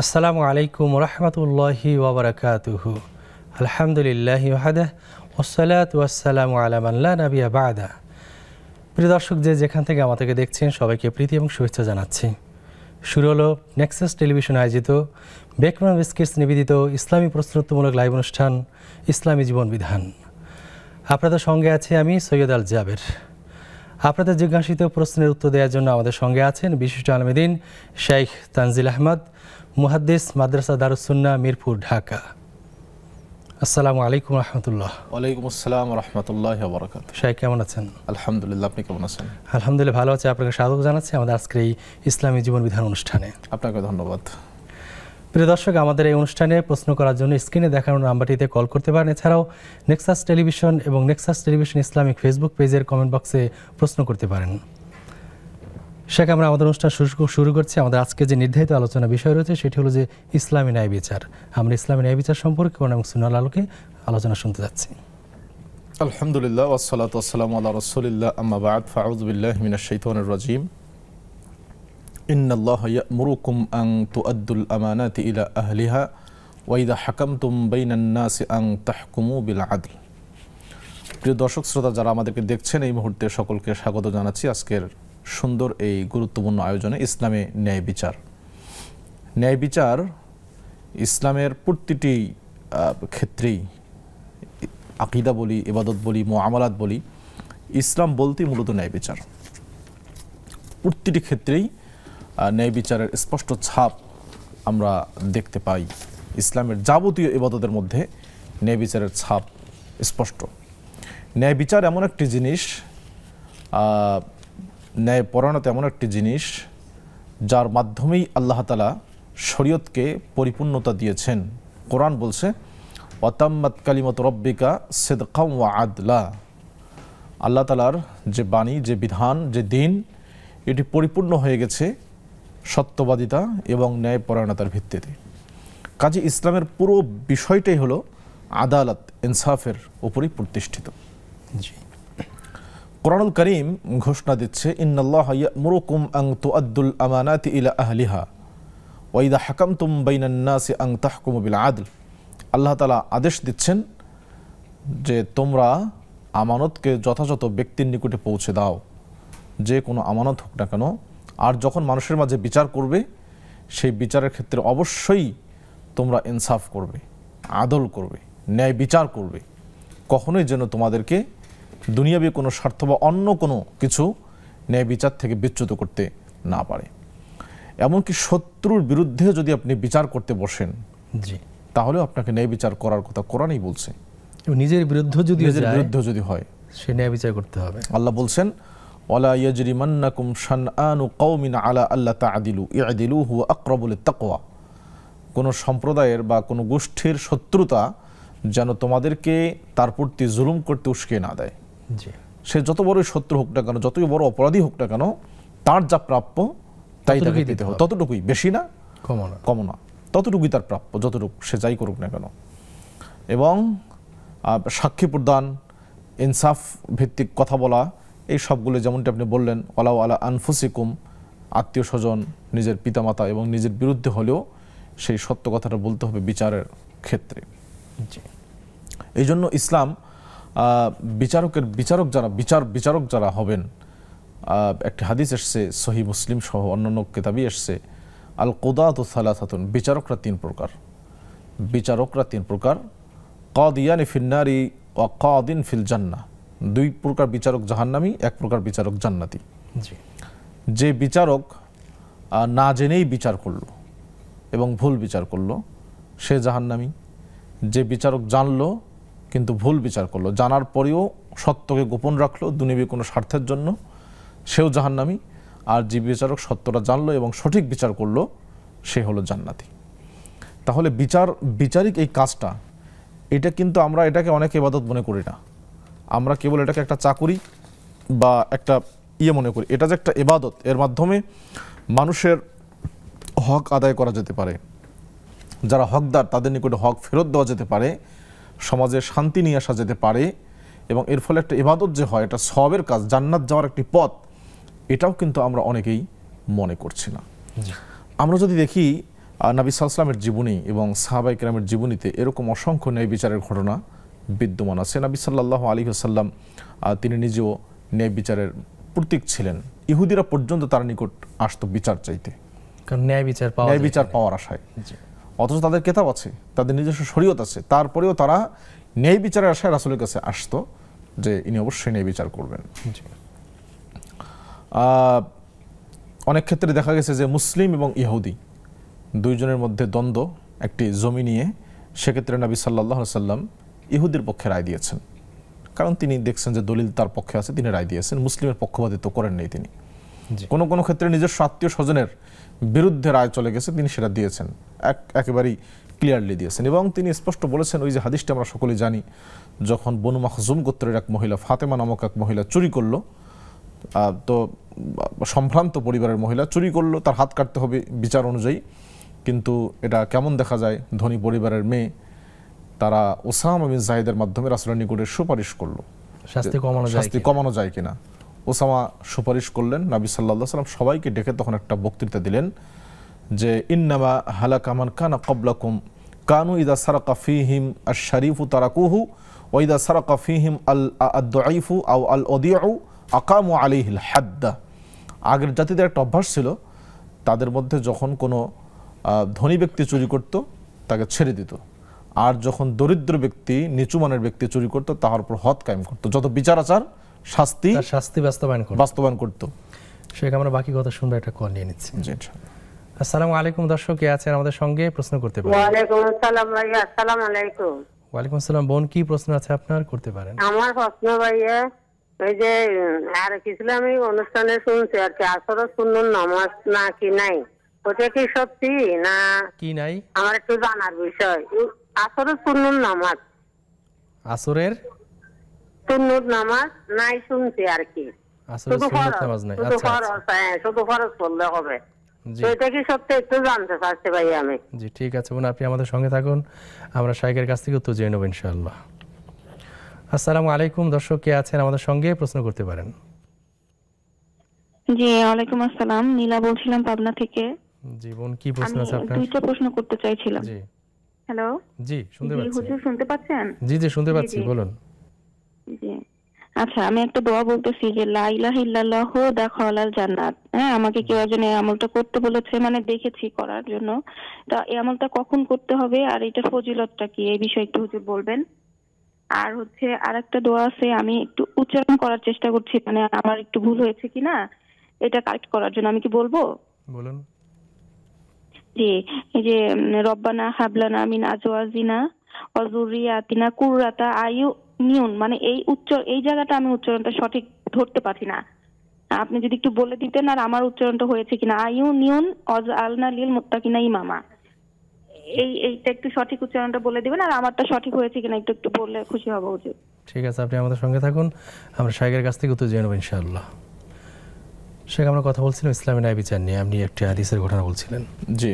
আসসালামু আলাইকুম রহমতুল্লাহি ওয়াবারাকাতুহু। আলহামদুলিল্লাহি ওয়াহদাহ ওয়াসসালাতু ওয়াসসালামু আলা মান লা নাবিয়্যা বা'দা। প্রিয় দর্শক, যেখান থেকে আমাদেরকে দেখছেন সবাইকে প্রীতি এবং শুভেচ্ছা জানাচ্ছি। শুরু হলো নেক্সাস টেলিভিশন আয়োজিত বেকম্যান বিস্কিটস নিবেদিত ইসলামী প্রশ্নোত্তরমূলক লাইভ অনুষ্ঠান ইসলামী জীবন বিধান। আপনাদের সঙ্গে আছি আমি সৈয়দ আল জাবের। আপনাদের জিজ্ঞাসিত প্রশ্নের উত্তর দেওয়ার জন্য আমাদের সঙ্গে আছেন বিশিষ্ট আলেম দ্বীন শেখ তানজিল আহমদ, মুহাদ্দিস, মাদ্রাসা দারুস সুন্নাহ, মিরপুর, ঢাকা। আসসালামু আলাইকুম রহমতুল্লাহ। ওয়ালাইকুম আসসালাম রহমতুল্লাহি ওয়া বারাকাতুহু। শেখ কেমন আছেন? আলহামদুলিল্লাহ, আপনি কেমন আছেন? আলহামদুলিল্লাহ ভালো আছে। আপনাকে স্বাগত জানাচ্ছি আমাদের আজকের এই ইসলামী জীবন বিধান অনুষ্ঠানে। আপনাকে ধন্যবাদ। প্রিয় দর্শক, আমাদের এই অনুষ্ঠানে প্রশ্ন করার জন্য স্ক্রিনে দেখানো নাম্বারটিতে কল করতে পারেন। এছাড়াও নেক্সাস টেলিভিশন এবং নেক্সাস টেলিভিশন ইসলামিক ফেসবুক পেজের কমেন্ট বক্সে প্রশ্ন করতে পারেন। শেখ, আমরা আমাদের অনুষ্ঠান শুরু করছি। আমাদের আজকে যে নির্ধারিত আলোচনা বিষয় রয়েছে সেটি হলো যে ইসলামী ন্যায় বিচার। আমরা ইসলামী ন্যায় বিচার সম্পর্কে কোরআন এবং সুন্নাহর আলোকে আলোচনা শুনতে যাচ্ছি। আলহামদুলিল্লাহ ওয়াসসালাতু ওয়াসসালামু আলা রাসূলিল্লাহ, আম্মা বা'দ, ফাআউযু বিল্লাহি মিনাশ শাইতানির রাজীম। ইন্নাল্লাহা ইয়া'মুরুকুম আন তু'আদ্দুল আমানাতি ইলা আহলিহা ওয়া ইযা হাকামতুম বাইনান নাসি আন তাহকুমু বিল আদল। প্রিয় দর্শক শ্রোতা, যারা আমাদেরকে দেখছেন এই মুহূর্তে সকলকে স্বাগত জানাচ্ছি আজকের সুন্দর এই গুরুত্বপূর্ণ আয়োজনে ইসলামে ন্যায় বিচার। ন্যায় বিচার ইসলামের প্রতিটি ক্ষেত্রেই, আকীদা বলি, ইবাদত বলি, মুআমালাত বলি, ইসলাম বলতেই মূলত ন্যায় বিচার। প্রতিটি ক্ষেত্রেই ন্যায় বিচারের স্পষ্ট ছাপ আমরা দেখতে পাই। ইসলামের যাবতীয় ইবাদতের মধ্যে ন্যায় বিচারের ছাপ স্পষ্ট। ন্যায় বিচার এমন একটি জিনিস, ন্যায়পরায়ণতা এমন একটি জিনিস যার মাধ্যমেই আল্লাহ তাআলা শরীয়তকে পরিপূর্ণতা দিয়েছেন। কোরআন বলছে ওয়াতাম্মাত কালিমাতু রাব্বিকা সিদকাম ওয়া আদলা। আল্লাহ তাআলার যে বাণী, যে বিধান, যে দিন, এটি পরিপূর্ণ হয়ে গেছে সত্যবাদিতা এবং ন্যায়পরায়ণতার ভিত্তিতে। কাজে ইসলামের পুরো বিষয়টাই হলো আদালত, ইনসাফের উপরই প্রতিষ্ঠিত। জি, কোরআনুল কারীম ঘোষণা দিচ্ছে ইন্নাল্লাহা ইয়া'মুরুকুম আন তু'আদ্দুল আমানাতি ইলা আহলিহা ওয়া ইযা হাকামতুম বাইনান নাসি আন তাহকুমু বিল আদল। আল্লাহ তাআলা আদেশ দিচ্ছেন যে তোমরা আমানতকে যথাযথ ব্যক্তির নিকটে পৌঁছে দাও, যে কোনো আমানত হোক না কেন। আর যখন মানুষের মাঝে বিচার করবে, সেই বিচারের ক্ষেত্রে অবশ্যই তোমরা ইনসাফ করবে, আদল করবে, ন্যায় বিচার করবে। কখনোই যেন তোমাদেরকে দুনিয়াবী কোনো স্বার্থ বা অন্য কোনো কিছু ন্যায় বিচার থেকে বিচ্যুত করতে না পারে। এমনকি শত্রুর বিরুদ্ধে যদি আপনি বিচার করতে বসেন, জি, তাহলেও আপনাকে ন্যায় বিচার করার কথা কোরআনই বলছে। নিজের বিরুদ্ধে যদি হয় সে ন্যায় বিচার করতে হবে। আল্লাহ বলছেন ওয়ালা ইয়াজরিমান্নাকুম শানআনু কওমিন আলা আল্লা তা'দিলু ই'দিলু হুয়া আকরাবু লিত-তাকওয়া। কোনো সম্প্রদায়ের বা কোনো গোষ্ঠীর শত্রুতা যেন তোমাদেরকে তার প্রতি জুলুম করতে উস্কে না দেয়। জি, সে যত বড়ই শত্রু হোক না কেন, যতই বড় অপরাধী হোক না কেন, তার যা প্রাপ্য তাই তাকে দিতে হবে। ততটুকুই, বেশি না, কম না, ততটুকুই তার প্রাপ্য, যতটুকু সে যাই করুক না কেন। এবং সাক্ষী প্রদান, ইনসাফ ভিত্তিক কথা বলা, এই সবগুলো যেমনটি আপনি বললেন ওয়ালাউ আলা আনফুসিকুম, আত্মীয় স্বজন, নিজের পিতামাতা এবং নিজের বিরুদ্ধে হলেও সেই সত্য কথাটা বলতে হবে বিচারের ক্ষেত্রে। এই জন্য ইসলাম বিচারক যারা হবেন, একটি হাদিস এসছে সহিহ মুসলিম সহ অন্যান্য কিতাবই এসছে, আল কুদাতু সালাসাতুন, বিচারকরা তিন প্রকার, কাদিয়ানি ফিন্নারি ওয়া কাদিন ফিল জান্নাহ। দুই প্রকার বিচারক জাহান্নামী, এক প্রকার বিচারক জান্নাতি। যে বিচারক না জেনেই বিচার করলো এবং ভুল বিচার করলো, সে জাহান্নামী। যে বিচারক জানলো কিন্তু ভুল বিচার করলো, জানার পরেও সত্যকে গোপন রাখলো দুনিয়াবী কোনো স্বার্থের জন্য, সেও জাহান্নামী। আর যে বিচারক সত্যটা জানলো এবং সঠিক বিচার করলো, সে হলো জান্নাতি। তাহলে বিচারিক এই কাজটা, এটা কিন্তু আমরা এটাকে অনেক ইবাদত মনে করি না। আমরা কেবল এটাকে একটা চাকুরি বা একটা মনে করি। এটা যে একটা ইবাদত, এর মাধ্যমে মানুষের হক আদায় করা যেতে পারে, যারা হকদার তাদের নিকটে হক ফেরত দেওয়া যেতে পারে, সমাজে শান্তি নিয়ে আসা যেতে পারে, এবং এর ফলে একটা ইবাদত যে হয়, এটা সওয়াবের কাজ, জান্নাত যাওয়ার একটি পথ, এটাও কিন্তু আমরা অনেকেই মনে করছি না। আমরা যদি দেখি নবী সাল্লাল্লাহু আলাইহি ওয়াসাল্লামের জীবনী এবং সাহাবায়ে কেরামের জীবনীতে এরকম অসংখ্য ন্যায় বিচারের ঘটনা বিদ্যমান আছে। নবী সাল্লাল্লাহু আলাইহি ওয়াসাল্লাম তিনি নিজেও ন্যায় বিচারের প্রতীক ছিলেন। ইহুদিরা পর্যন্ত তার নিকট আসতো বিচার চাইতে, কারণ ন্যায় বিচার পাওয়ার আশায়। অথচ তাদের কিতাব আছে, তাদের নিজস্ব শরীয়ত আছে, তারপরেও তারা ন্যায় বিচারের আশায় রাসূলের কাছে আসতো যে ইনি অবশ্যই ন্যায় বিচার করবেন। অনেক ক্ষেত্রে দেখা গেছে যে মুসলিম এবং ইহুদি দুইজনের মধ্যে দ্বন্দ্ব, একটি জমি নিয়ে, সেক্ষেত্রে নবী সাল্লাল্লাহু আলাইহি ওয়াসাল্লাম ইহুদির পক্ষে রায় দিয়েছেন, কারণ তিনি দেখছেন যে দলিল তার পক্ষে আছে, তিনি রায় দিয়েছেন। মুসলিমের পক্ষপাতিত্ব করেন নাই তিনি। কোনো কোনো ক্ষেত্রে নিজস্ব আত্মীয় স্বজনের বিরুদ্ধে রায় চলে গেছে, তিনি সেটা দিয়েছেন, একেবারেই ক্লিয়ারলি দিয়েছেন। এবং তিনি স্পষ্ট বলেছেন, ওই যে হাদিসটা আমরা সকলেই জানি, যখন বনু মাখজুম গোত্রের এক মহিলা, ফাতেমা নামক এক মহিলা চুরি করলো, তো সম্ভ্রান্ত পরিবারের মহিলা চুরি করলো, তার হাত কাটতে হবে বিচার অনুযায়ী। কিন্তু এটা কেমন দেখা যায়, ধনী পরিবারের মেয়ে, তারা ওসামা বিন যায়েদের মাধ্যমে রাসূলের নিকটে সুপারিশ করলো শাস্তি কমানো যায় কিনা। ওসামা সুপারিশ করলেন, নবী সাল্লাল্লাহু আলাইহি ওয়াসাল্লাম সবাইকে ডেকে তখন একটা বক্তৃতা দিলেন যে ইন্নামা হালাকা মান কানা ক্বাবলাকুম কানু ইযা সারাকা ফীহিম আশ-শারীফু তারাকুহু ওয়া ইযা সারাকা ফীহিম আদ-দাঈফু আও আল-ওয়াদিউ আকামু আলাইহিল হাদ্দা। আগের জাতিদের একটা অভ্যাস ছিল, তাদের মধ্যে যখন কোনো ধনী ব্যক্তি চুরি করত তাকে ছেড়ে দিত, আর যখন দরিদ্র ব্যক্তি, নিচু মানের ব্যক্তি চুরি করত তার উপর হদ কায়েম করত, যত বিচার আচার শাস্তি বাস্তবায়ন করত। শেখ, আমরা বাকি কথা শুনবো, একটা কল নিয়ে নিচ্ছি। জি ইনশাআল্লাহ। আসসালামু আলাইকুম দর্শক, কে আছেন আমাদের সঙ্গে, প্রশ্ন করতে পারেন। ওয়ালাইকুম আসসালাম ভাইয়া। আসসালামু আলাইকুম। ওয়ালাইকুম আসসালাম বোন, কি প্রশ্ন আছে আপনার, করতে পারেন। আমার প্রশ্ন ভাইয়া, ওই যে আর ইসলামী অনুষ্ঠানে শুনছি আর কি, আসরের সুন্নত নামাজ নাকি নাই, ওটা কি সত্যি না কি নাই? আমার একটু জানার বিষয়। আসরের সুন্নত নামাজ, আসরের সুন্নত নামাজ নাই শুনছি আর কি, আসরের সুন্নত নামাজ নাই। শুধু ফরজ, শুধু ফরজ পড়লে হবে, এটা কি সত্যি একটু জানতে চাচ্ছি ভাই আমি। জি ঠিক আছে বোন, আপনি আমাদের সঙ্গে থাকুন, আমরা শাইখের কাছ থেকে উত্তর জেনে নেব ইনশাআল্লাহ। আসসালামু আলাইকুম দর্শক, কে আছেন আমাদের সঙ্গে, প্রশ্ন করতে পারেন। জি ওয়ালাইকুম আসসালাম, নীলা বলছিলাম পাবনা থেকে। জি বোন, কি প্রশ্ন আছে আপনার? দুইটা প্রশ্ন করতে চাইছিলাম। জি হ্যালো। জি শুনতে পাচ্ছি। হুজুর শুনতে পাচ্ছেন? জি জি শুনতে পাচ্ছি, বলুন। জি আচ্ছা, আমি একটা দোয়া বলতেছি যে লা ইলাহা ইল্লাল্লাহু দাখালাল জান্নাত। হ্যাঁ, আমাকে কেউ একজন এই আমলটা করতে বলেছে, মানে দেখেছি করার জন্য। তা এই আমলটা কখন করতে হবে আর এটার ফজিলতটা কি, এই বিষয়ে একটু হুজুর বলবেন। আর হচ্ছে আরেকটা দোয়া আছে, আমি একটু উচ্চারণ করার চেষ্টা করছি, মানে আমার একটু ভুল হয়েছে কিনা এটা কারেক্ট করার জন্য, আমি কি বলবো? বলুন। জি, এই যে রব্বানা হাবলানা মিন আজওয়াজিনা ওয়া যুররিয়াতিনা কুররাতা আয়ুনিউন, মানে এই জায়গাটা আমি উচ্চারণটা সঠিক ধরতে পারছি না, আপনি যদি একটু বলে দিতেন। আর আমার উচ্চারণটা হয়েছে কিনা, আয়ুনিউন ওয়াজআলনা লিল মুত্তাকিনা ইমামা, এইটা একটু সঠিক উচ্চারণটা বলে দিবেন। আর আমারটা সঠিক হয়েছে কিনা একটু বললে খুশি হব হুজুর। ঠিক আছে, আপনি আমাদের সঙ্গে থাকুন, আমরা শাইখের কাছ থেকে উত্তর জেনে নেব ইনশাআল্লাহ। শেখ, আমরা কথা বলছিলাম ইসলামী ন্যায় বিচার নিয়ে, আপনি একটি হাদিসের ঘটনা বলছিলেন। জি,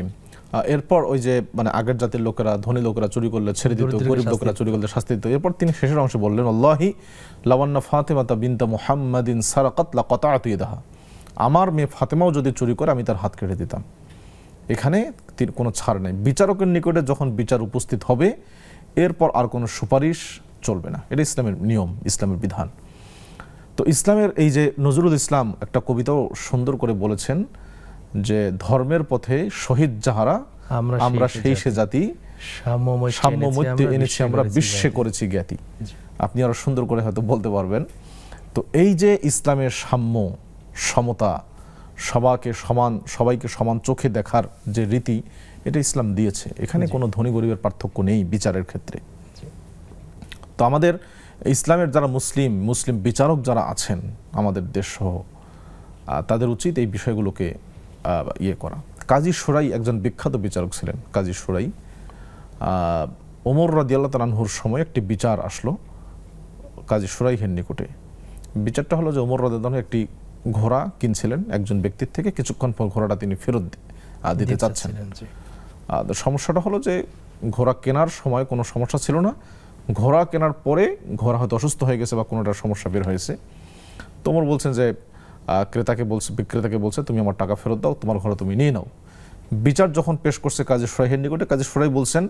এরপর ওই যে মানে আগের জাতির লোকেরা, ধনী লোকেরা চুরি করলে ছেড়ে দিত, গরিব লোকেরা চুরি করলে শাস্তি দিত। এরপর তিনি শেষের অংশে বললেন, আল্লাহি লাওয়ান্না ফাতিমাতা বিনতা মুহাম্মাদিন সারাকাত লাকাতাতু ইয়াদাহা, আমার মেয়ে ফাতেমাও যদি চুরি করে আমি তার হাত কেটে দিতাম। এখানে কোনো ছাড় নেই, বিচারকের নিকটে যখন বিচার উপস্থিত হবে এরপর আর কোনো সুপারিশ চলবে না, এটা ইসলামের নিয়ম, ইসলামের বিধান। তো ইসলামের এই যে নজরুল ইসলাম একটা কবিতাও সুন্দর করে বলেছেন যে ধর্মের পথে শহীদ যাহারা আমরা সেই সে জাতি, সাম্যমৈত্রী এনেছি আমরা বিশ্বে করেছি জ্ঞাতি। আপনি আরো সুন্দর করে হয়তো বলতে পারবেন। তো এই যে ইসলামের সাম্য, সমতা, সবাইকে সমান চোখে দেখার যে রীতি, এটা ইসলাম দিয়েছে। এখানে কোনো ধনী গরিবের পার্থক্য নেই বিচারের ক্ষেত্রে। তো আমাদের ইসলামের যারা মুসলিম বিচারক যারা আছেন আমাদের দেশ সহ, তাদের উচিত এই বিষয়গুলোকে করা। কাজী শুরাই একজন বিখ্যাত বিচারক ছিলেন। কাজী শুরাই, ওমর রাদিয়াল্লাহু তাআলা আনহুর সময় একটি বিচার আসলো কাজী শুরাইহের নিকটে। বিচারটা হলো যে ওমর রাদিয়াল্লাহু আনহু একটি ঘোড়া কিনছিলেন একজন ব্যক্তির থেকে, কিছুক্ষণ পর ঘোড়াটা তিনি ফেরত দিতে চাচ্ছেন। সমস্যাটা হলো যে ঘোড়া কেনার সময় কোনো সমস্যা ছিল না, ঘোড়া কেনার পরে ঘোড়া হয়তো অসুস্থ হয়ে গেছে বা কোনোটা সমস্যা বের হয়েছে। তো ওমর বলছেন যে বিক্রেতাকে বলছে তুমি আমার টাকা ফেরত দাও, তোমার ঘোড়া তুমি নিয়ে নাও। বিচার যখন পেশ করছে কাজী শুরাইহের নিকটে, কাজী শুরাইহ বলছেন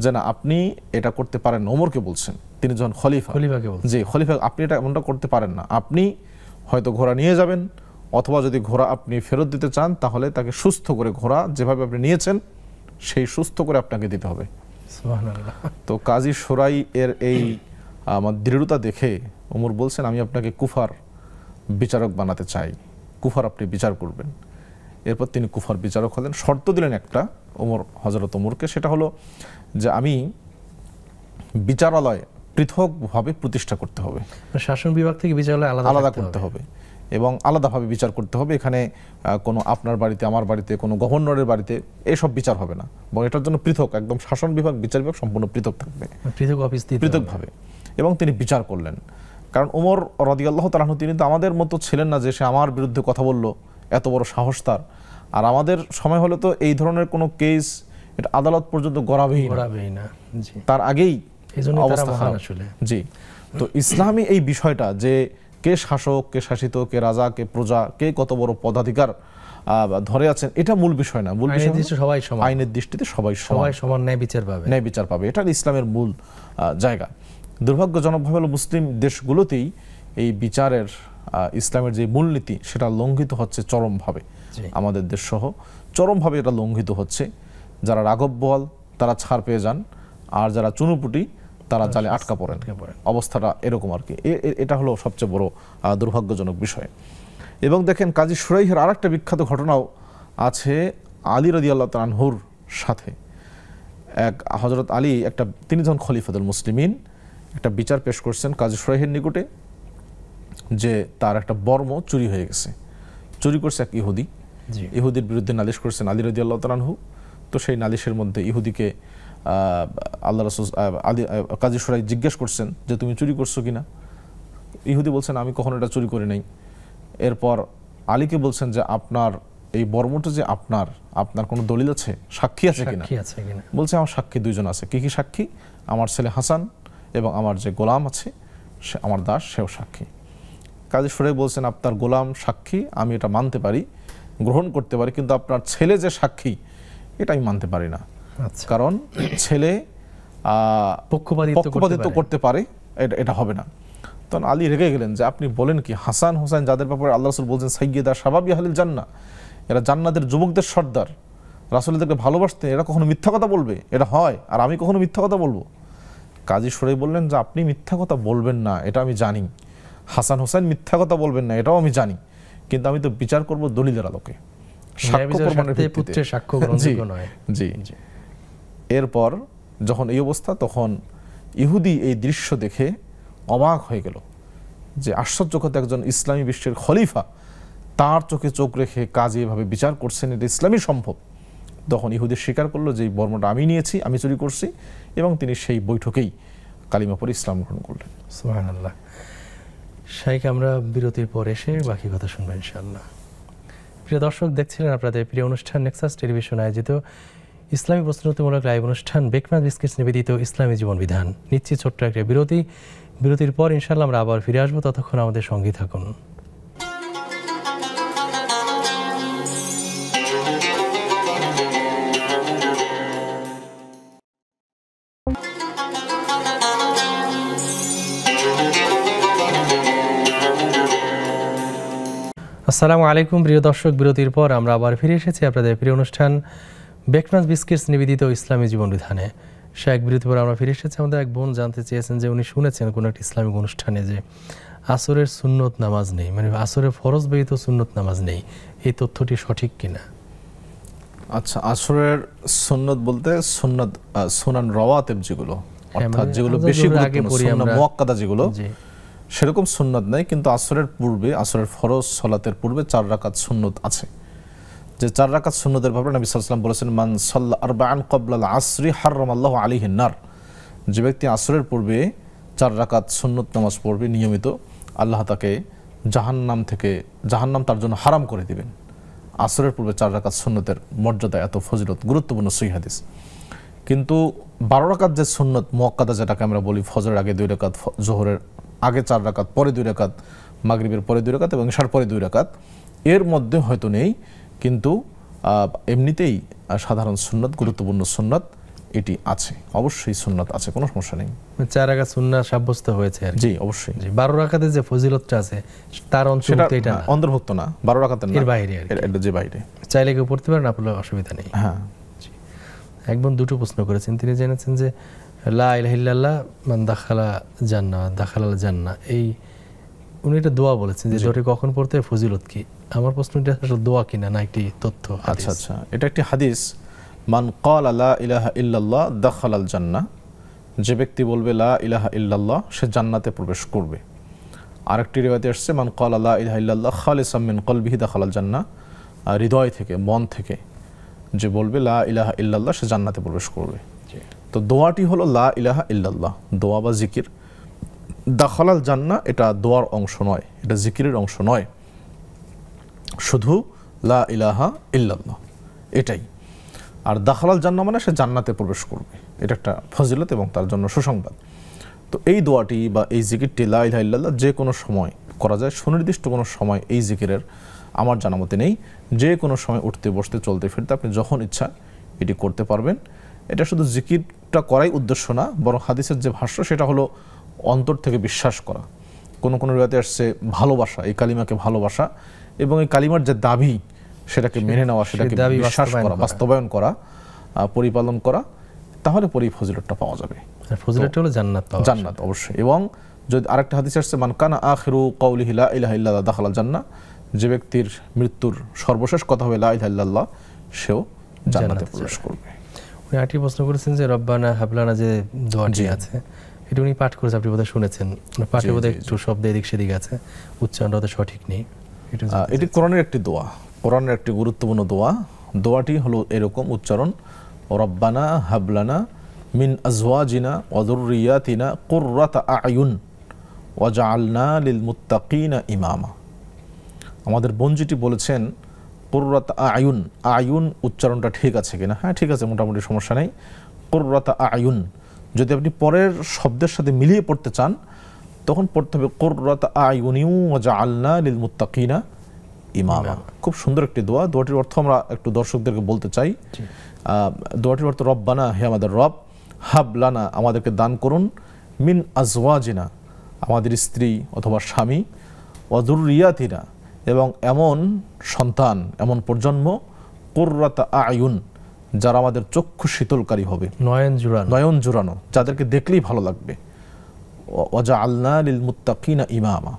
যে না, আপনি এটা করতে পারেন না। ওমরকে বলছেন, তিনি যখন খলিফাকে বলছেন, জি খলিফা, আপনি এটা এমনটা করতে পারেন না। আপনি হয়তো ঘোড়া নিয়ে যাবেন, অথবা যদি ঘোড়া আপনি ফেরত দিতে চান তাহলে তাকে সুস্থ করে, ঘোড়া যেভাবে আপনি নিয়েছেন সেই সুস্থ করে আপনাকে দিতে হবে। সুবহানাল্লাহ। তো কাজী শুরাইহ এর এই আমার দৃঢ়তা দেখে ওমর বলছেন, আমি আপনাকে কুফার বিচারক বানাতে চাই, কুফার আপনি বিচার করবেন। এরপর তিনি কুফার বিচারক হলেন। শর্ত দিলেন একটা ওমর, হযরত ওমরকে, সেটা হলো যে আমি বিচারালয় পৃথকভাবে প্রতিষ্ঠা করতে হবে, শাসন বিভাগ থেকে বিচারালয় আলাদা করতে হবে এবং আলাদাভাবে বিচার করতে হবে। এখানে কোনো আপনার বাড়িতে, আমার বাড়িতে, কোনো গভর্নরের বাড়িতে এসব বিচার হবে না, এবং এটার জন্য পৃথক একদম শাসন বিভাগ, বিচার বিভাগ সম্পূর্ণ পৃথক থাকবে, পৃথক অফিস পৃথকভাবে। এবং তিনি বিচার করলেন। কারণ ওমর রাদিয়াল্লাহু তাআলা আনহু তিনি তো আমাদের মতো ছিলেন না যে সে আমার বিরুদ্ধে কথা বলল, এত বড় সাহস তার। আর আমাদের সময় হলে তো এই ধরনের কোনো কেস এটা আদালত পর্যন্ত গড়াবেই না, তার আগেই অবস্থা খারাপ। জি, তো ইসলামী এই বিষয়টা যে কে শাসক, কে শাসিত, কে রাজা, কে প্রজা, কে কত বড় পদাধিকার ধরে আছেন, এটা মূল বিষয় না। মূল বিষয় সবাই সমান, আইনের দৃষ্টিতে সবাই সমান ন্যায় বিচার পাবে। এটা ইসলামের মূল জায়গা। দুর্ভাগ্যজনকভাবে মুসলিম দেশগুলোতেই এই বিচারের ইসলামের যে মূলনীতি সেটা লঙ্ঘিত হচ্ছে চরমভাবে। আমাদের দেশ সহ চরমভাবে এটা লঙ্ঘিত হচ্ছে। যারা রাঘববোয়াল তারা ছাড় পেয়ে যান, আর যারা চুনুপুটি তারা জালে আটকা পড়েন। অবস্থাটা এরকম আর কি। এটা হলো সবচেয়ে বড় দুর্ভাগ্যজনক বিষয়। এবং দেখেন কাজী শুরাইহের আরেকটা বিখ্যাত ঘটনাও আছে আলী রাদিয়াল্লাহু তাআলা আনহুর সাথে। এক হযরত আলী তিনি যখন খলিফাতুল মুসলিমিন একটা বিচার পেশ করছেন কাজী শুরাইহের নিকটে যে তার একটা বর্ম চুরি হয়ে গেছে, চুরি করছে এক ইহুদি। ইহুদির বিরুদ্ধে নালিশ করছেন আলী রাদিয়াল্লাহু তাআলা আনহু। তো সেই নালিশের মধ্যে ইহুদিকে আল্লাহ রাসূল কাজী শুরাইহ জিজ্ঞেস করছেন যে তুমি চুরি করছো কিনা। ইহুদি বলছেন আমি কখনো এটা চুরি করি নাই। এরপর আলীকে বলছেন যে আপনার এই বর্মটা যে আপনার কোনো দলিল আছে, সাক্ষী আছে কিনা? বলছে আমার সাক্ষী দুইজন আছে। কি কি সাক্ষী? আমার ছেলে হাসান এবং আমার যে গোলাম আছে সে আমার দাস, সেও সাক্ষী। কাজী শুরাইহ বলছেন আপনার গোলাম সাক্ষী আমি এটা মানতে পারি, গ্রহণ করতে পারি, কিন্তু আপনার ছেলে যে সাক্ষী এটা আমি মানতে পারি না। কারণ ছেলে পক্ষপাতিত্ব করতে পারে, এটা হবে না। তখন আলী রেগে গেলেন যে আপনি বলেন কি? হাসান হোসেন যাদের ব্যাপারে আল্লাহ রাসূল বলছেন সাইয়্যিদা শাবাবি আহলিল জান্নাহ, এরা জান্নাতের যুবকদের সর্দার, রাসূল এদেরকে ভালোবাসতেন, এরা কখনো মিথ্যা কথা বলবে? এটা হয়, আর আমি কখনো মিথ্যা কথা বলবো? কাজী শুরাইহ বললেন যে আপনি মিথ্যা কথা বলবেন না এটা আমি জানি, হাসান হোসেন মিথ্যা কথা বলবেন না এটাও আমি জানি, কিন্তু আমি তো বিচার করব দলিলের আলোকে, সাক্ষ্য প্রমাণের ভিত্তিতে। জি। এরপর যখন এই অবস্থা, তখন ইহুদি এই দৃশ্য দেখে অবাক হয়ে গেল যে আশ্চর্য কথা, একজন ইসলামী বিশ্বের খলিফা তার চোখে চোখ রেখে কাজী এভাবে বিচার করছেন, এটা ইসলামী সম্ভব। তখন ইহুদি স্বীকার করলো যে এই বর্মটা আমি নিয়েছি, আমি চুরি করছি, এবং তিনি সেই বৈঠকেই কালিমা পড়ে ইসলাম গ্রহণ করলেন। সুবহানাল্লাহ। শাইখ, আমরা বিরতির পর এসে বাকি কথা শুনবো ইনশাআল্লাহ। প্রিয় দর্শক, দেখছিলেন আপনাদের প্রিয় অনুষ্ঠান নেক্সাস টেলিভিশন আয়োজিত ইসলামী প্রস্তুতিমূলক লাইভ অনুষ্ঠান বেকম্যান বিস্কিটস নিবেদিত ইসলামী জীবন বিধান। নিচ্ছি ছোট্ট একটা বিরতির পর ইনশাআল্লাহ আমরা আবার ফিরে আসবো। ততক্ষণ আমাদের সঙ্গী থাকুন। আসসালামু আলাইকুম প্রিয় দর্শক, বিরতির পর আমরা আবার ফিরে এসেছি আপনাদের প্রিয় অনুষ্ঠান বেকম্যান বিস্কিটস নিবেদিত ইসলামী জীবন বিধানে। শাইখ, বিরতির পর আমরা ফিরে এসেছি। আমাদের এক বোন জানতে চেয়েছেন যে উনি শুনেছেন কোনো একটা ইসলামিক অনুষ্ঠানে যে আসরের সুন্নত নামাজ নেই, মানে আসরের ফরজ ব্যতীত সুন্নত নামাজ নেই, এই তথ্যটি সঠিক কিনা? আচ্ছা, আসরের সুন্নত বলতে সুন্নত সুনান রাওয়াতিব যেগুলো, অর্থাৎ যেগুলো বেশি গুরুত্বপূর্ণ, সুন্নাহ মুআক্কাদা যেগুলো, সেরকম সুন্নত নাই। কিন্তু আসরের পূর্বে, আসরের ফরজ সালাতের পূর্বে 4 রাকাত সুন্নত আছে। যে 4 রাকাত সুন্নতের ব্যাপারে নবী সাল্লাল্লাহু আলাইহি ওয়াসাল্লাম বলেছেন মান সাল্লা আরবাআন ক্বাবলা আল আসরি হারামাল্লাহু আলাইহিন নার, যে ব্যক্তি আসরের পূর্বে 4 রাকাত সুন্নত নামাজ পড়বে নিয়মিত, আল্লাহ তাকে জাহান্নাম তার জন্য হারাম করে দিবেন। আসরের পূর্বে 4 রাকাত সুন্নতের মর্যাদা এত ফজিলত, গুরুত্বপূর্ণ সহিহ হাদিস। কিন্তু 12 রাকাত যে সুন্নত মুআক্কাদা, যেটাকে আমরা বলি ফজরের আগে 2 রাকাত, যোহরের আগে 4 রাকাত, পরে 2 রাকাত, মাগরিবের পরে 2 রাকাত এবং ইশার পরে 2 রাকাত, এর মধ্যে হয়তো নেই, কিন্তু এমনিতেই সাধারণ সুন্নাত, গুরুত্বপূর্ণ সুন্নাত এটি আছে, অবশ্যই সুন্নাত আছে, কোনো সমস্যা নেই। 4 রাকাত সুন্নাহ সাব্যস্ত হয়েছে আর কি। জি অবশ্যই। জি, 12 রাকাতের যে ফজিলতটা আছে তার অন্তর্ভুক্ত এটা না, অন্তর্ভুক্ত না, 12 রাকাতের না, এর বাইরে আর কি। এটা যে বাইরে। চাইলে কেউ পড়তে পারেন, আপনার অসুবিধা নেই। হ্যাঁ। একবার দুটো প্রশ্ন করেছেন, তিনি জেনেছেন যে লা ইলাহা ইল্লাল্লাহ মান দাখালা জান্নাহ দাখালাল জান্নাহ, এই উনি এটা দোয়া বলেছেন যে দোয়াটি কখন পড়তে হয়, ফজিলত কি? আমার প্রশ্নটা আসলে দোয়া কিনা না একটি তথ্য? আচ্ছা আচ্ছা, এটা একটি হাদিস। মান ক্বালা লা ইলাহা ইল্লাল্লাহ দাখালাল জান্নাহ, যে ব্যক্তি বলবে লা ইলাহা ইল্লাল্লাহ সে জান্নাতে প্রবেশ করবে। আরেকটি রিওয়ায়াতে আসছে মান ক্বালা লা ইলাহা ইল্লাল্লাহ খালিসাম মিন কলবিহি দাখালাল জান্নাহ, হৃদয় থেকে, মন থেকে যে বলবে লা ইলাহা ইল্লাল্লাহ সে জান্নাতে প্রবেশ করবে। তো দোয়াটি হলো লা ইলাহা ইল্লাল্লাহ, দোয়া বা জিকির। দাখালাল জান্নাহ এটা দোয়ার অংশ নয়, এটা জিকিরের অংশ নয়, শুধু লা ইলাহা ইল্লাল্লাহ এটাই। আর দাখালাল জান্নাহ মানে সে জান্নাতে প্রবেশ করবে, এটা একটা ফজিলত এবং তার জন্য সুসংবাদ। তো এই দোয়াটি বা এই জিকিরটি লা ইলাহা ইল্লাল্লাহ যে কোনো সময় করা যায়, সুনির্দিষ্ট কোনো সময় এই জিকিরের আমার জানা মতে নেই। যে কোনো সময় উঠতে বসতে চলতে ফিরতে আপনি যখন ইচ্ছা এটি করতে পারবেন। এটা শুধু জিকিরটা করাই উদ্দেশ্য না, বরং হাদিসের যে ভাষ্য সেটা হলো অন্তর থেকে বিশ্বাস করা। কোনো কোনো রিওয়ায়াতে আসছে ভালোবাসা, এই কালিমাকে ভালোবাসা এবং এই কালিমার যে দাবি সেটাকে মেনে নেওয়া, সেটাকে বিশ্বাস করা, বাস্তবায়ন করা, পরিপালন করা, তাহলে পরে ফজিলতটা পাওয়া যাবে। ফজিলতটা হলো জান্নাত পাওয়া, জান্নাত অবশ্যই। এবং যদি আরেকটা হাদিস আসছে মান কানা আখিরু কওলিহি লা ইলাহা ইল্লাল্লাহ দাখালাল জান্নাহ, যে ব্যক্তির মৃত্যুর সর্বশেষ কথা হবে লা ইলাহা ইল্লাল্লাহ সেও জান্নাতে প্রবেশ করবে। উনি আরেকটি প্রশ্ন করেছেন যে রব্বানা হাবলানা যে দোয়াটি আছে এটা উনি পাঠ করেছে, আপনি বোধহয় শুনেছেন, পাঠে বোধহয় একটু শব্দ এদিক সেদিক আছে, উচ্চারণটা তো সঠিক নেই। এটি কোরআনের একটি দোয়া, কোরআনের একটি গুরুত্বপূর্ণ দোয়া। দোয়াটি হলো এরকম উচ্চারণ, রব্বানা হাবলানা মিন আজওয়াজিনা ওয়া যুররিয়াতিনা কুররাতা আয়ুন ওয়াজআলনা লিল মুত্তাকিনা ইমামা। আমাদের বোনজিটি বলেছেন কুররাতা আয়ুন, আয়ুন উচ্চারণটা ঠিক আছে কিনা? হ্যাঁ ঠিক আছে, মোটামুটি সমস্যা নেই। কুররাতা আয়ুন, যদি আপনি পরের শব্দের সাথে মিলিয়ে পড়তে চান তখন পড়তে হবে কুররাতা আয়ুনিউ ওয়াজআলনা লিল মুত্তাকিনা ইমামা। খুব সুন্দর একটি দোয়া। দোয়াটির অর্থ আমরা একটু দর্শকদেরকে বলতে চাই। দোয়াটির অর্থ রব্বানা, হে আমাদের রব, হাবলানা আমাদেরকে দান করুন, মিন আজওয়াজিনা আমাদের স্ত্রী অথবা স্বামী, ওয়া যুররিয়াতিনা এবং এমন সন্তান, এমন প্রজন্ম, কুররাতা আয়ুন যারা আমাদের চক্ষু শীতলকারী হবে, নয়ন জুড়ানো, যাদেরকে দেখলেই ভালো লাগবে। ওয়াজআলনা লিল মুত্তাকিনা ইমামা,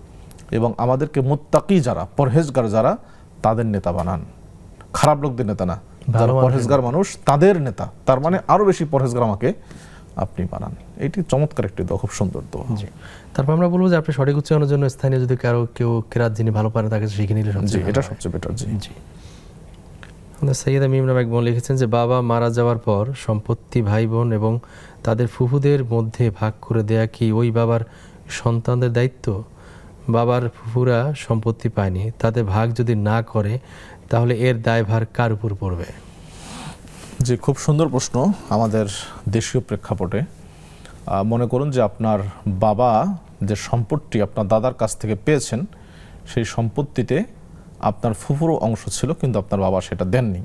এবং আমাদেরকে মুত্তাকি যারা, পরহেজগার যারা, তাদের নেতা বানান। খারাপ লোকদের নেতা না, যারা পরহেজগার মানুষ তাদের নেতা, তার মানে আরো বেশি পরহেজগার আমাকে আপনি বানান। এটি চমৎকার একটি দোয়া, খুব সুন্দর দোয়া। তারপর আমরা বলবো যে আপনি সঠিক উচ্চারণের জন্য স্থানীয় যদি কেউ কেরাত যিনি ভালো পারেন তাকে শিখে নিলে সবচেয়ে এটা সবচেয়ে বেটার। জি জি। সৈয়দা মিমরাম এক বোন লিখেছেন যে বাবা মারা যাওয়ার পর সম্পত্তি ভাই বোন এবং তাদের ফুফুদের মধ্যে ভাগ করে দেয়া কি ওই বাবার সন্তানদের দায়িত্ব? বাবার ফুফুরা সম্পত্তি পায়নি, তাতে ভাগ যদি না করে তাহলে এর দায়ভার কার উপর পড়বে? জি, খুব সুন্দর প্রশ্ন। আমাদের দেশীয় প্রেক্ষাপটে মনে করুন যে আপনার বাবা যে সম্পত্তি আপনার দাদার কাছ থেকে পেয়েছেন, সেই সম্পত্তিতে আপনার ফুফুরও অংশ ছিল, কিন্তু আপনার বাবা সেটা দেননি।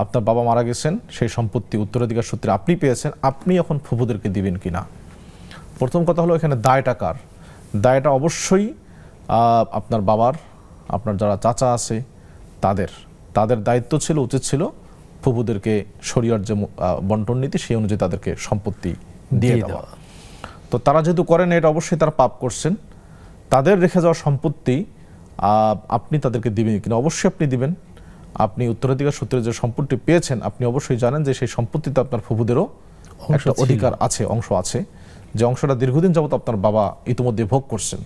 আপনার বাবা মারা গেছেন, সেই সম্পত্তি উত্তরাধিকার সূত্রে আপনি পেয়েছেন, আপনি এখন ফুফুদেরকে দিবেন কিনা? প্রথম কথা হলো এখানে দায়টা কার? দায়টা অবশ্যই আপনার বাবার, আপনার যারা চাচা আছে তাদের দায়িত্ব ছিল, উচিত ছিল ফুফুদেরকে শরীয়র যে বন্টন নীতি সেই অনুযায়ী তাদেরকে সম্পত্তি দিয়ে দেওয়া। তো তারা যেহেতু করেন, এটা অবশ্যই তারা পাপ করছেন। তাদের রেখে যাওয়া সম্পত্তি আপনি তাদেরকে দিবেন কিনা? অবশ্যই আপনি দিবেন। আপনি উত্তরাধিকার সূত্রে যে সম্পত্তি পেয়েছেন, আপনি অবশ্যই জানেন যে সেই সম্পত্তিতে আপনার ফুফুদেরও একটা অধিকার আছে, অংশ আছে, যে অংশটা দীর্ঘদিন যাবত আপনার বাবা ইতিমধ্যে ভোগ করছেন।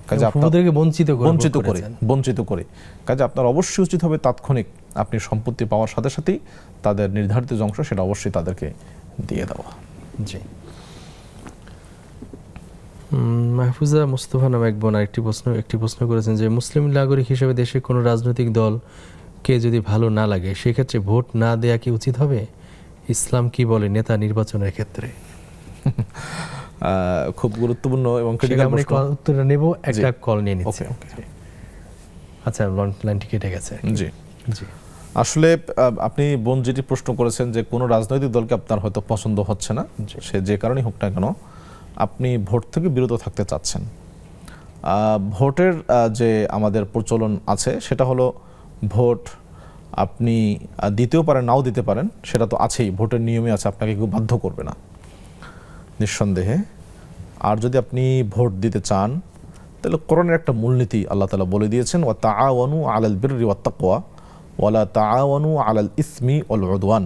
কাজে আপনাদেরকে বঞ্চিত করে কাজে আপনার অবশ্যই উচিত হবে তাৎক্ষণিক আপনি সম্পত্তি পাওয়ার সাথে সাথেই তাদের নির্ধারিত যে অংশ সেটা অবশ্যই তাদেরকে দিয়ে দেওয়া। জি। মাহফুজা মুস্তফা নামে এক বোন একটি প্রশ্ন করেছেন যে মুসলিম নাগরিক হিসেবে দেশের কোনো রাজনৈতিক দলকে যদি ভালো না লাগে সেক্ষেত্রে ভোট না দেয়া কি উচিত হবে? ইসলাম কি বলে নেতা নির্বাচনের ক্ষেত্রে? খুব গুরুত্বপূর্ণ এবং উত্তরটা নেব, একটা কল নিয়ে নিচ্ছি। আচ্ছা, লাইনটি কেটে গেছে। জি জি। আসলে আপনি বোন যেটি প্রশ্ন করেছেন যে কোনো রাজনৈতিক দলকে আপনার হয়তো পছন্দ হচ্ছে না, সে যে কারণেই হোক না কেন আপনি ভোট থেকে বিরত থাকতে চাচ্ছেন। ভোটের যে আমাদের প্রচলন আছে সেটা হলো ভোট আপনি দিতেও পারেন নাও দিতে পারেন, সেটা তো আছেই, ভোটের নিয়মে আছে, আপনাকে কেউ বাধ্য করবে না নিঃসন্দেহে। আর যদি আপনি ভোট দিতে চান তাহলে কোরআনের একটা মূলনীতি আল্লাহ তাআলা বলে দিয়েছেন, ওয়া তাআওয়ানু আলাল বিররি ওয়াত তাকওয়া ওয়ালা তাআওয়ানু আলাল ইসমি ওয়াল উদওয়ান,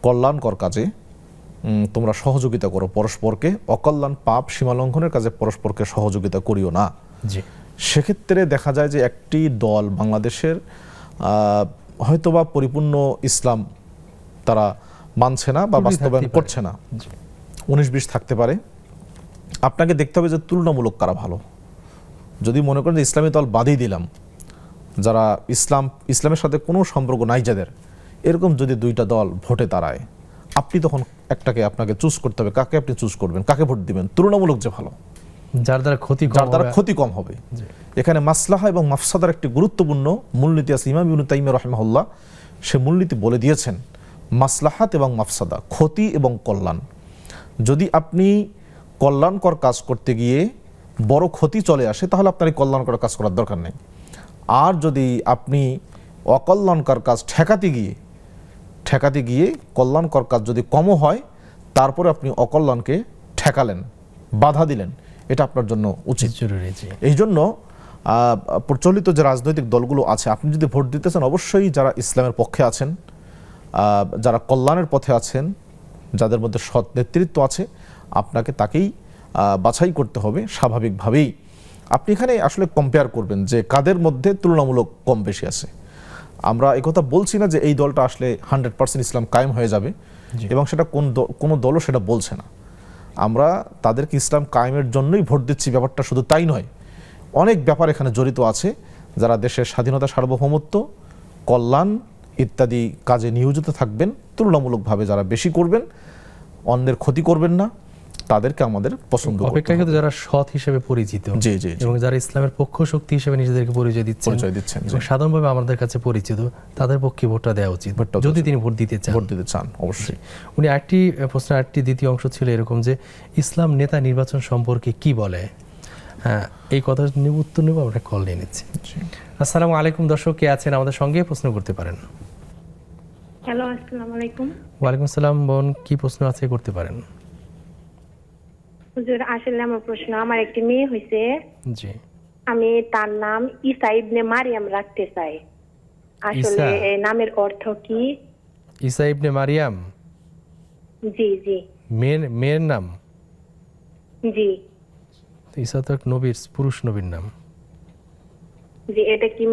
কল্যাণকর কাজে তোমরা সহযোগিতা করো পরস্পরকে, অকল্যাণ পাপ সীমালঙ্ঘনের কাজে পরস্পরকে সহযোগিতা করিও না। সেক্ষেত্রে দেখা যায় যে একটি দল বাংলাদেশের হয়তোবা পরিপূর্ণ ইসলাম তারা মানছে না বা বাস্তবায়ন করছে না, 19-20 থাকতে পারে। আপনাকে দেখতে হবে যে তুলনামূলক কারা ভালো। যদি মনে করেন যে ইসলামী দল বাদই দিলাম, যারা ইসলামের সাথে কোনো সম্পর্ক নাই যাদের, এরকম যদি 2টা দল ভোটে দাঁড়ায়, আপনি তখন একটাকে আপনাকে চুজ করতে হবে, কাকে আপনি চুজ করবেন, কাকে ভোট দিবেন, তুলনামূলক যে ভালো, যার দ্বারা ক্ষতি কম হবে। এখানে মাসলাহা এবং মাফসাদার একটি গুরুত্বপূর্ণ মূলনীতি আছে। ইমাম ইবনে তাইমিয়া রাহিমাহুল্লাহ সে মূলনীতি বলে দিয়েছেন, মাসলাহাত এবং মাফসাদা, ক্ষতি এবং কল্যাণ। যদি আপনি কল্যাণকর কাজ করতে গিয়ে বড় ক্ষতি চলে আসে তাহলে আপনার এই কল্যাণকর কাজ করার দরকার নেই। আর যদি আপনি অকল্যাণকর কাজ ঠেকাতে গিয়ে কল্যাণকর কাজ যদি কমও হয়, তারপরে আপনি অকল্যাণকে ঠেকালেন, বাধা দিলেন, এটা আপনার জন্য উচিত। এই জন্য প্রচলিত যে রাজনৈতিক দলগুলো আছে, আপনি যদি ভোট দিতেছেন অবশ্যই যারা ইসলামের পক্ষে আছেন, যারা কল্যাণের পথে আছেন, যাদের মধ্যে সৎ নেতৃত্ব আছে, আপনাকে তাকেই বাছাই করতে হবে। স্বাভাবিকভাবেই আপনি এখানে আসলে কম্পেয়ার করবেন যে কাদের মধ্যে তুলনামূলক কম বেশি আছে। আমরা একথা বলছি না যে এই দলটা আসলে 100% ইসলাম কায়েম হয়ে যাবে, এবং সেটা কোনো দলও সেটা বলছে না। আমরা তাদেরকে ইসলাম কায়েমের জন্যই ভোট দিচ্ছি, ব্যাপারটা শুধু তাই নয়, অনেক ব্যাপার এখানে জড়িত আছে। যারা দেশের স্বাধীনতা, সার্বভৌমত্ব, কল্যাণ ইত্যাদি কাজে নিয়োজিত থাকবেন, তুলনামূলকভাবে যারা বেশি করবেন, অন্যের ক্ষতি করবেন না, তাদেরকে আমাদের পছন্দ করতে হবে। অপেক্ষাকৃত যারা সৎ হিসেবে পরিচিত, এবং যারা ইসলামের পক্ষ শক্তি হিসেবে নিজেদেরকে পরিচয় দিচ্ছেন এবং সাধারণভাবে আমাদের কাছে পরিচিত, তাদের পক্ষে ভোটটা দেওয়া উচিত যদি তিনি ভোট দিতে চান। অবশ্যই। উনি প্রশ্নের দ্বিতীয় অংশ ছিল এরকম যে ইসলাম নেতা নির্বাচন সম্পর্কে কি বলে। হ্যাঁ, এই কথা নিয়ে উত্তর নেব। আমরা কল নিয়ে নিচ্ছি। আসসালামু আলাইকুম। দর্শক কে আছেন আমাদের সঙ্গে, প্রশ্ন করতে পারেন। হ্যালো, আসসালামু আলাইকুম। ওয়ালাইকুম আসসালাম বোন, কি প্রশ্ন আছে করতে পারেন। হুজুর, আসলে আমার প্রশ্ন, আমার একটি মেয়ে হয়েছে, জি, আমি তার নাম ঈসা ইবনে মারিয়াম রাখতে চাই। আসলে এই নামের অর্থ কি? ঈসা ইবনে মারিয়াম? জি জি। মেয়ের নাম? জি। ঈসা তো এক নবীর, পুরুষ নবীর নাম। জি, এটা কি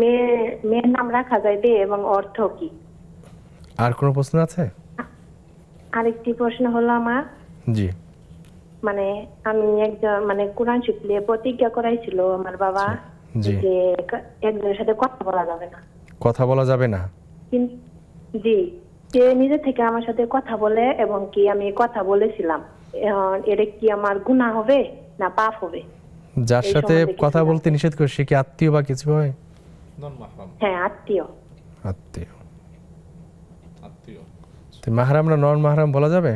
মেয়ের নাম রাখা যাবে এবং অর্থ কি? আর কোনো প্রশ্ন আছে? আরেকটি প্রশ্ন হলো আমার, জি, মানে আমি একজন কোরআন শিখলে প্রতিজ্ঞা করাইছিল আমার বাবা যে একজনের সাথে কথা বলা যাবে না। কথা বলা যাবে না? জি, সে নিজে থেকে আমার সাথে কথা বলে, এবং কি আমি কথা বলেছিলাম, এটা কি আমার গুনাহ হবে না পাপ হবে? যার সাথে কথা বলতে নিষেধ করে সে কি আত্মীয় বা কিছু হয়? হ্যাঁ, আত্মীয়। তো মাহরাম না নন মাহরাম বলা যাবে?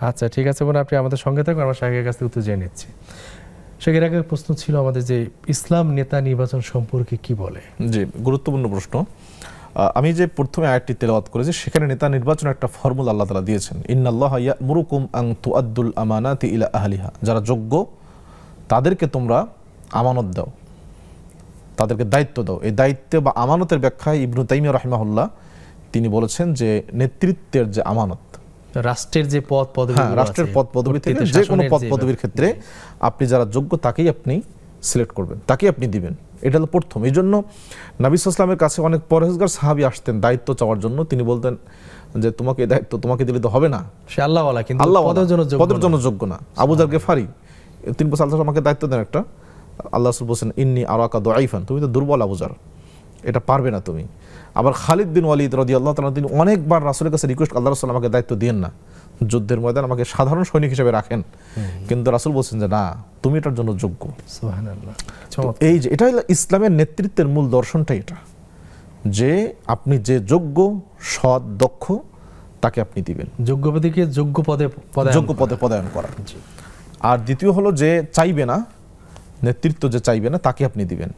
আচ্ছা, ঠিক আছে বোন, আপনি আমাদের সঙ্গে থাকুন, আমরা শাহের কাছ থেকে উত্তর জেনে নিচ্ছি। শাহের আগে প্রশ্ন ছিল আমাদের যে ইসলাম নেতা নির্বাচন সম্পর্কে কি বলে। জি, গুরুত্বপূর্ণ প্রশ্ন। আমি যে প্রথমে আয়াতটি তেলাওয়াত করেছি সেখানে নেতা নির্বাচনের একটা ফর্মুলা আল্লাহ তাআলা দিয়েছেন। ইন্নাল্লাহা ইয়া'মুরুকুম আন তুআদ্দুল আমানাতি ইলা আহলিহা, যারা যোগ্য তাদেরকে তোমরা আমানত দাও, তাদেরকে দায়িত্ব দাও। এই দায়িত্ব বা আমানতের ব্যাখ্যায় ইবনে তাইমিয়া রাহিমাহুল্লাহ তিনি বলেছেন যে নেতৃত্বের যে আমানত, রাষ্ট্রের যে পদ পদবি, রাষ্ট্রের পদ পদবি থেকে যে কোনো পদ পদবির ক্ষেত্রে আপনি যারা যোগ্য তাকেই আপনি সিলেক্ট করবেন, তাকেই আপনি দিবেন। এটা হলো প্রথম। এই জন্য নবী সাল্লাল্লাহু আলাইহি ওয়াসাল্লামের কাছে অনেক পরহেজগার সাহাবী আসতেন দায়িত্ব চাওয়ার জন্য। তিনি বলতেন যে তোমাকে এই দায়িত্ব তোমাকে দিলে তো হবে না, সে আল্লাহওয়ালা কিন্তু পদের জন্য যোগ্য না। আবু যার গিফারি তিনি বলছেন আল্লাহ আমাকে দায়িত্ব দেন একটা। আল্লাহ রাসূল বলেন ইন্নী আরাকা দাঈফান, তুমি তো দুর্বল আবু যার, এটা পারবে না তুমি। আবার খালিদ বিন ওয়ালিদ রাদিয়াল্লাহু তাআলা তিনি অনেকবার রাসূলের কাছে রিকোয়েস্ট, আল্লাহ রাসূল আমাকে দায়িত্ব দিয়েন না, যুদ্ধের ময়দান আমাকে সাধারণ সৈনিক হিসেবে রাখেন, কিন্তু রাসূল বলছেন যে না, তুমি এটার জন্য যোগ্য। সুবহানাল্লাহ। এই যে এটা হলো ইসলামের নেতৃত্বের মূল দর্শনটাই এটা। যে আপনি যে যোগ্য, সৎ, দক্ষ তাকে আপনি দিবেন, যোগ্য ব্যক্তিকে যোগ্য পদে পদায়ন করা। আর দ্বিতীয় হলো যে চাইবে না, নেতৃত্ব যে চাইবে না তাকে আপনি দিবেন।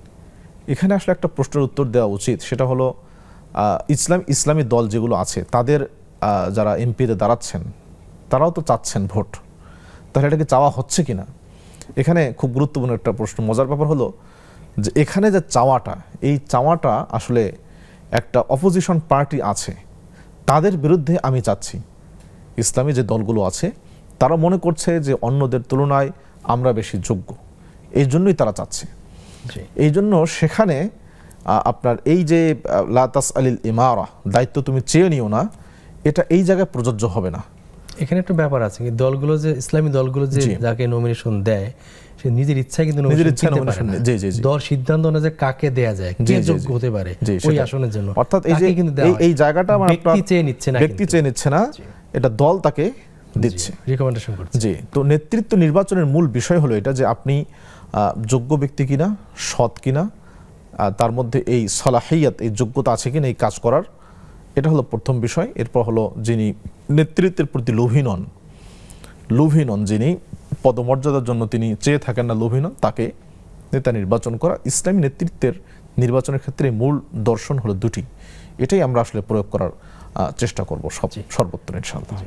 এখানে আসলে একটা প্রশ্নের উত্তর দেওয়া উচিত, সেটা হলো ইসলামী দল যেগুলো আছে তাদের যারা এমপিতে দাঁড়াচ্ছেন তারাও তো চাচ্ছেন ভোট, তাহলে এটাকে চাওয়া হচ্ছে কিনা? এখানে খুব গুরুত্বপূর্ণ একটা প্রশ্ন। মজার ব্যাপার হলো যে এখানে যে চাওয়াটা, এই চাওয়াটা আসলে একটা অপোজিশন পার্টি আছে তাদের বিরুদ্ধে আমি চাচ্ছি। ইসলামী যে দলগুলো আছে তারা মনে করছে যে অন্যদের তুলনায় আমরা বেশি যোগ্য, এই জন্যই তারা চাচ্ছে। এই জন্য সেখানে আপনার এই যে লা তাসআলিল ইমারা, দায়িত্ব তুমি চেয়ে নিও না, এটা এই জায়গায় প্রযোজ্য হবে না। এখানে একটা ব্যাপার আছে, দলগুলো যে ইসলামী দলগুলো যে যাকে নমিনেশন দেয় সে নিজের ইচ্ছায় কিন্তু দল সিদ্ধান্ত না যে কাকে দেয়া যায়, কে যোগ্য হতে পারে ওই আসনের জন্য। অর্থাৎ এই জায়গাটা ব্যক্তি চেয়ে নিচ্ছে না, এটা দল তাকে দিচ্ছে, রিকমেন্ডেশন করছে। জি, তো নেতৃত্ব নির্বাচনের মূল বিষয় হলো এটা যে আপনি যোগ্য ব্যক্তি কিনা, সৎ কিনা, তার মধ্যে এই সালাহিয়াত, এই যোগ্যতা আছে কিনা এই কাজ করার, এটা হলো প্রথম বিষয়। এরপর হলো যিনি নেতৃত্বের প্রতি লোভী নন, যিনি পদমর্যাদার জন্য তিনি চেয়ে থাকেন না, লোভী নন, তাকে নেতা নির্বাচন করা। ইসলামী নেতৃত্বের নির্বাচনের ক্ষেত্রে মূল দর্শন হলো দুটি, এটাই আমরা আসলে প্রয়োগ করার চেষ্টা করব সর্বত্র ইনশাআল্লাহ।